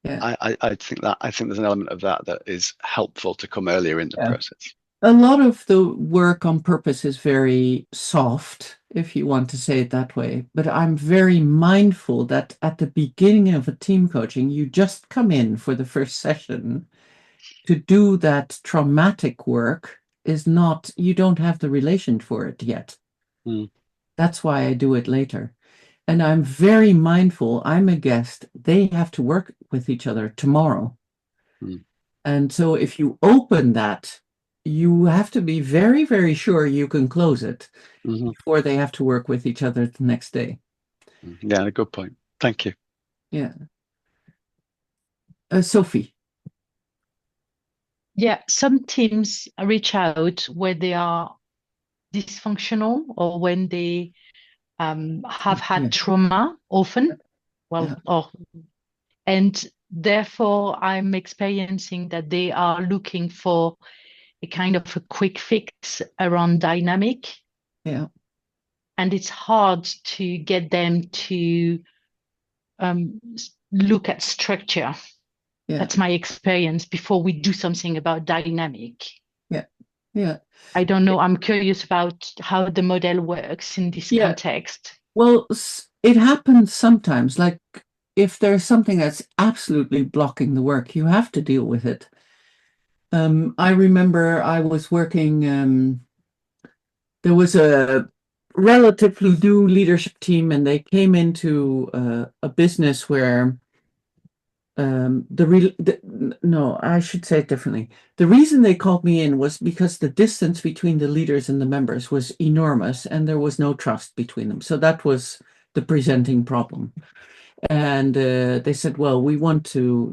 Yeah. I think there's an element of that is helpful to come earlier in the process. A lot of the work on purpose is very soft, if you want to say it that way. But I'm very mindful that at the beginning of a team coaching, you just come in for the first session to do that traumatic work is not, you don't have the relation for it yet. That's why I do it later. And I'm very mindful, I'm a guest, they have to work with each other tomorrow. And so if you open that, you have to be very, very sure you can close it before they have to work with each other the next day. Yeah, a good point. Thank you. Yeah. Sophie. Yeah, some teams reach out where they are dysfunctional or when they have had trauma often. And therefore I'm experiencing that they are looking for a kind of a quick fix around dynamic. Yeah. And it's hard to get them to look at structure. Yeah. That's my experience before we do something about dynamic. Yeah. Yeah. I don't know. I'm curious about how the model works in this context. Well, it happens sometimes. Like if there's something that's absolutely blocking the work, you have to deal with it. I remember I was working, there was a relatively new leadership team and they came into a business where no, I should say it differently. The reason they called me in was because the distance between the leaders and the members was enormous, and there was no trust between them. So that was the presenting problem. And they said, well, we want to,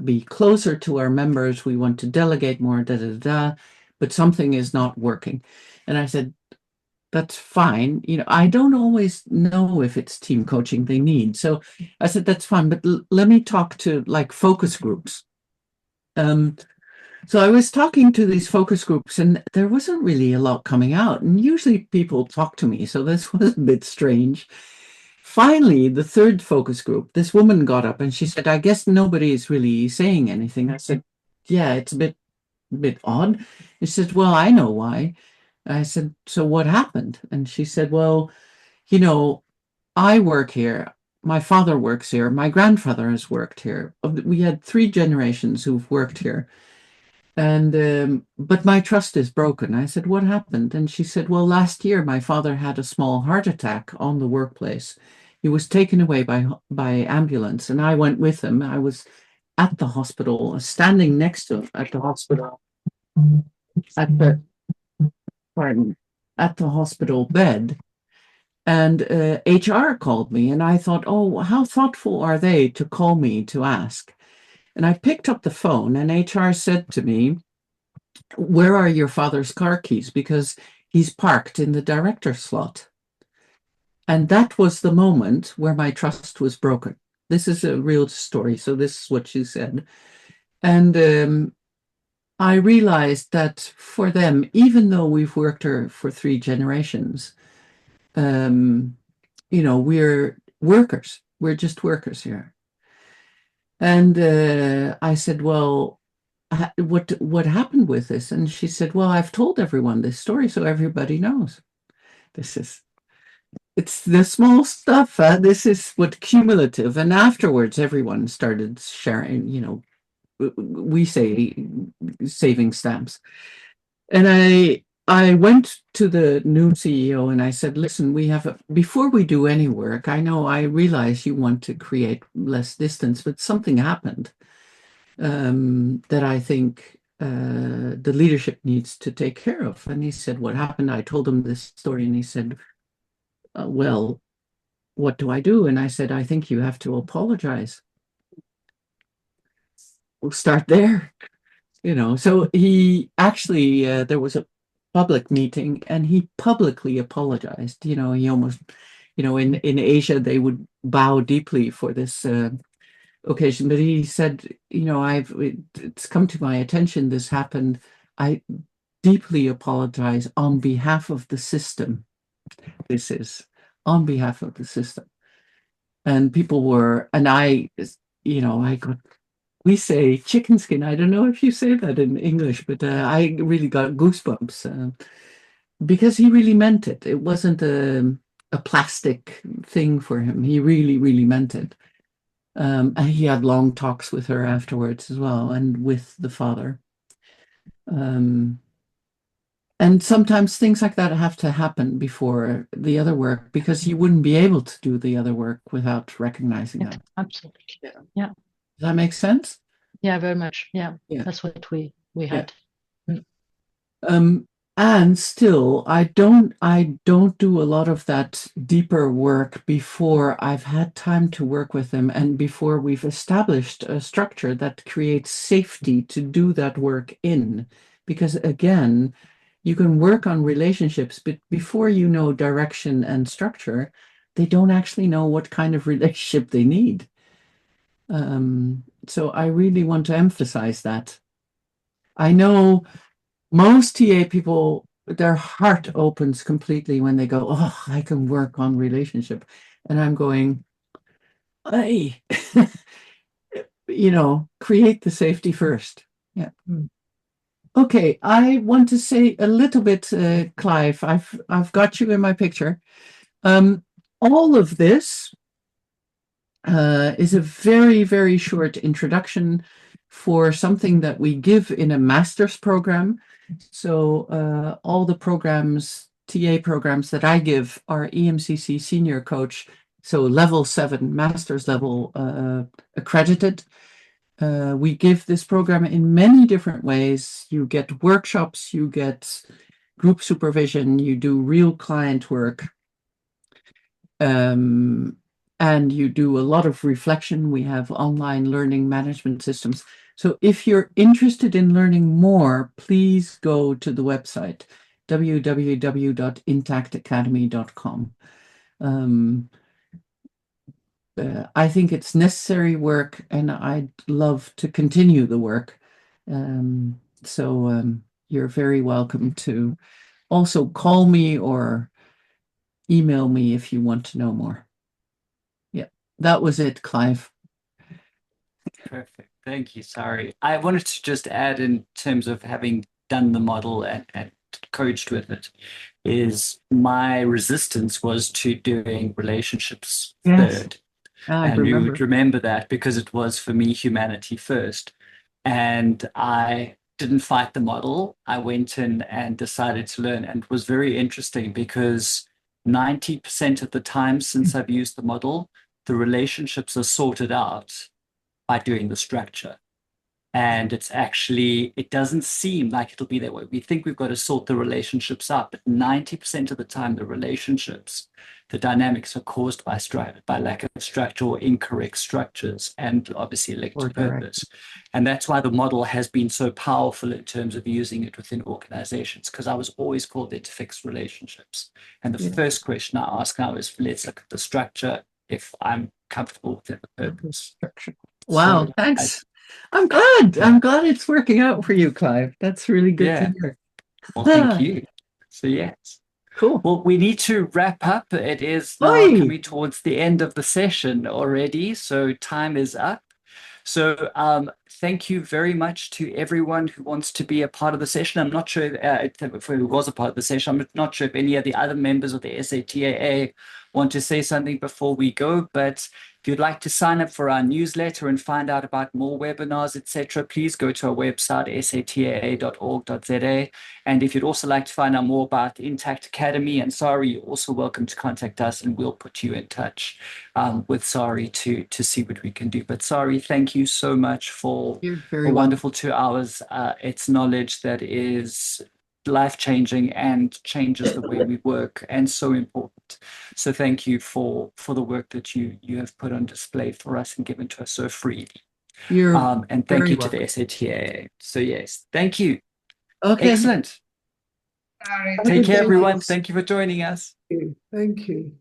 be closer to our members. We want to delegate more, but something is not working. And I said, that's fine. I don't always know if it's team coaching they need. So I said, that's fine, but let me talk to like focus groups. So I was talking to these focus groups and there wasn't really a lot coming out. And usually people talk to me. So this was a bit strange. Finally, the third focus group, this woman got up and she said, I guess nobody is really saying anything. I said, yeah, it's a bit odd. She said, well, I know why. I said, so what happened? And she said, well, I work here. My father works here. My grandfather has worked here. We had 3 generations who've worked here. And but my trust is broken. I said, what happened? And she said, well, last year my father had a small heart attack on the workplace. He was taken away by ambulance, and I went with him. I was at the hospital, standing next to him at the hospital, at the hospital bed. And HR called me, and I thought, oh, how thoughtful are they to call me to ask? And I picked up the phone, and HR said to me, where are your father's car keys? Because he's parked in the director's slot. And that was the moment where my trust was broken. This is a real story. So this is what she said. And I realized that for them, even though we've worked here for 3 generations, we're workers. We're just workers here. And I said, well, what happened with this? And she said, well, I've told everyone this story so everybody knows. It's the small stuff. This is what cumulative. And afterwards, everyone started sharing, we say saving stamps. And I went to the new CEO and I said, listen, before we do any work, I realize you want to create less distance, but something happened that I think the leadership needs to take care of. And he said, what happened? I told him this story and he said, well, what do I do? And I said, I think you have to apologize. We'll start there. So he actually, there was a public meeting and he publicly apologized. He almost, in Asia, they would bow deeply for this occasion. But he said, it's come to my attention, this happened. I deeply apologize on behalf of the system. This is on behalf of the system. And people were, and I got, we say chicken skin. I don't know if you say that in English, but I really got goosebumps because he really meant it. It wasn't a plastic thing for him. He really, really meant it. And he had long talks with her afterwards as well, and with the father. And sometimes things like that have to happen before the other work, because you wouldn't be able to do the other work without recognizing that. Absolutely. Yeah. Does that make sense? Yeah, very much. Yeah. That's what we had. And still, I don't do a lot of that deeper work before I've had time to work with them and before we've established a structure that creates safety to do that work in. Because again, you can work on relationships, but before you know direction and structure, they don't actually know what kind of relationship they need. So I really want to emphasize that. I know most TA people, their heart opens completely when they go, oh, I can work on relationship. And I'm going, hey, create the safety first. Yeah. Okay, I want to say a little bit, Clive, I've got you in my picture. All of this is a very, very short introduction for something that we give in a master's program. So all the programs, TA programs that I give are EMCC senior coach, so level 7, master's level accredited. We give this program in many different ways. You get workshops, you get group supervision, you do real client work, and you do a lot of reflection. We have online learning management systems. So if you're interested in learning more, please go to the website, www.intactacademy.com. I think it's necessary work, and I'd love to continue the work. So you're very welcome to also call me or email me if you want to know more. Yeah, that was it, Clive. Perfect. Thank you. Sorry. I wanted to just add, in terms of having done the model and coached with it, is my resistance was to doing relationships third. I And you remember. would remember that, because it was, for me, humanity first. And I didn't fight the model. I went in and decided to learn, and it was very interesting because 90% of the time since I've used the model, the relationships are sorted out by doing the structure. And it's actually, it doesn't seem like it'll be that way. We think we've got to sort the relationships up, but 90% of the time, the relationships, the dynamics are caused by lack of structure or incorrect structures, and obviously linked to purpose. And that's why the model has been so powerful in terms of using it within organizations, because I was always called there to fix relationships. And the first question I ask now is, let's look at the structure if I'm comfortable with the purpose. Wow, thanks. I'm glad. I'm glad it's working out for you, Clive. That's really good to hear. Well, thank you. So yes. Cool. Well, we need to wrap up. It is now coming towards the end of the session already, so time is up. So thank you very much to everyone who wants to be a part of the session. I'm not sure if who was a part of the session. I'm not sure if any of the other members of the SATAA want to say something before we go, but if you'd like to sign up for our newsletter and find out about more webinars, etc., please go to our website, sataa.org.za. And if you'd also like to find out more about Intact Academy and Sarie, you're also welcome to contact us, and we'll put you in touch with Sarie to see what we can do. But Sarie, thank you so much for a wonderful 2 hours. It's knowledge that is life-changing and changes the way we work, and so important. So thank you for the work that you have put on display for us and given to us so freely. And thank you to the SATAA. So yes, thank you. Okay. Excellent. Take care, everyone. Thank you for joining us. Thank you.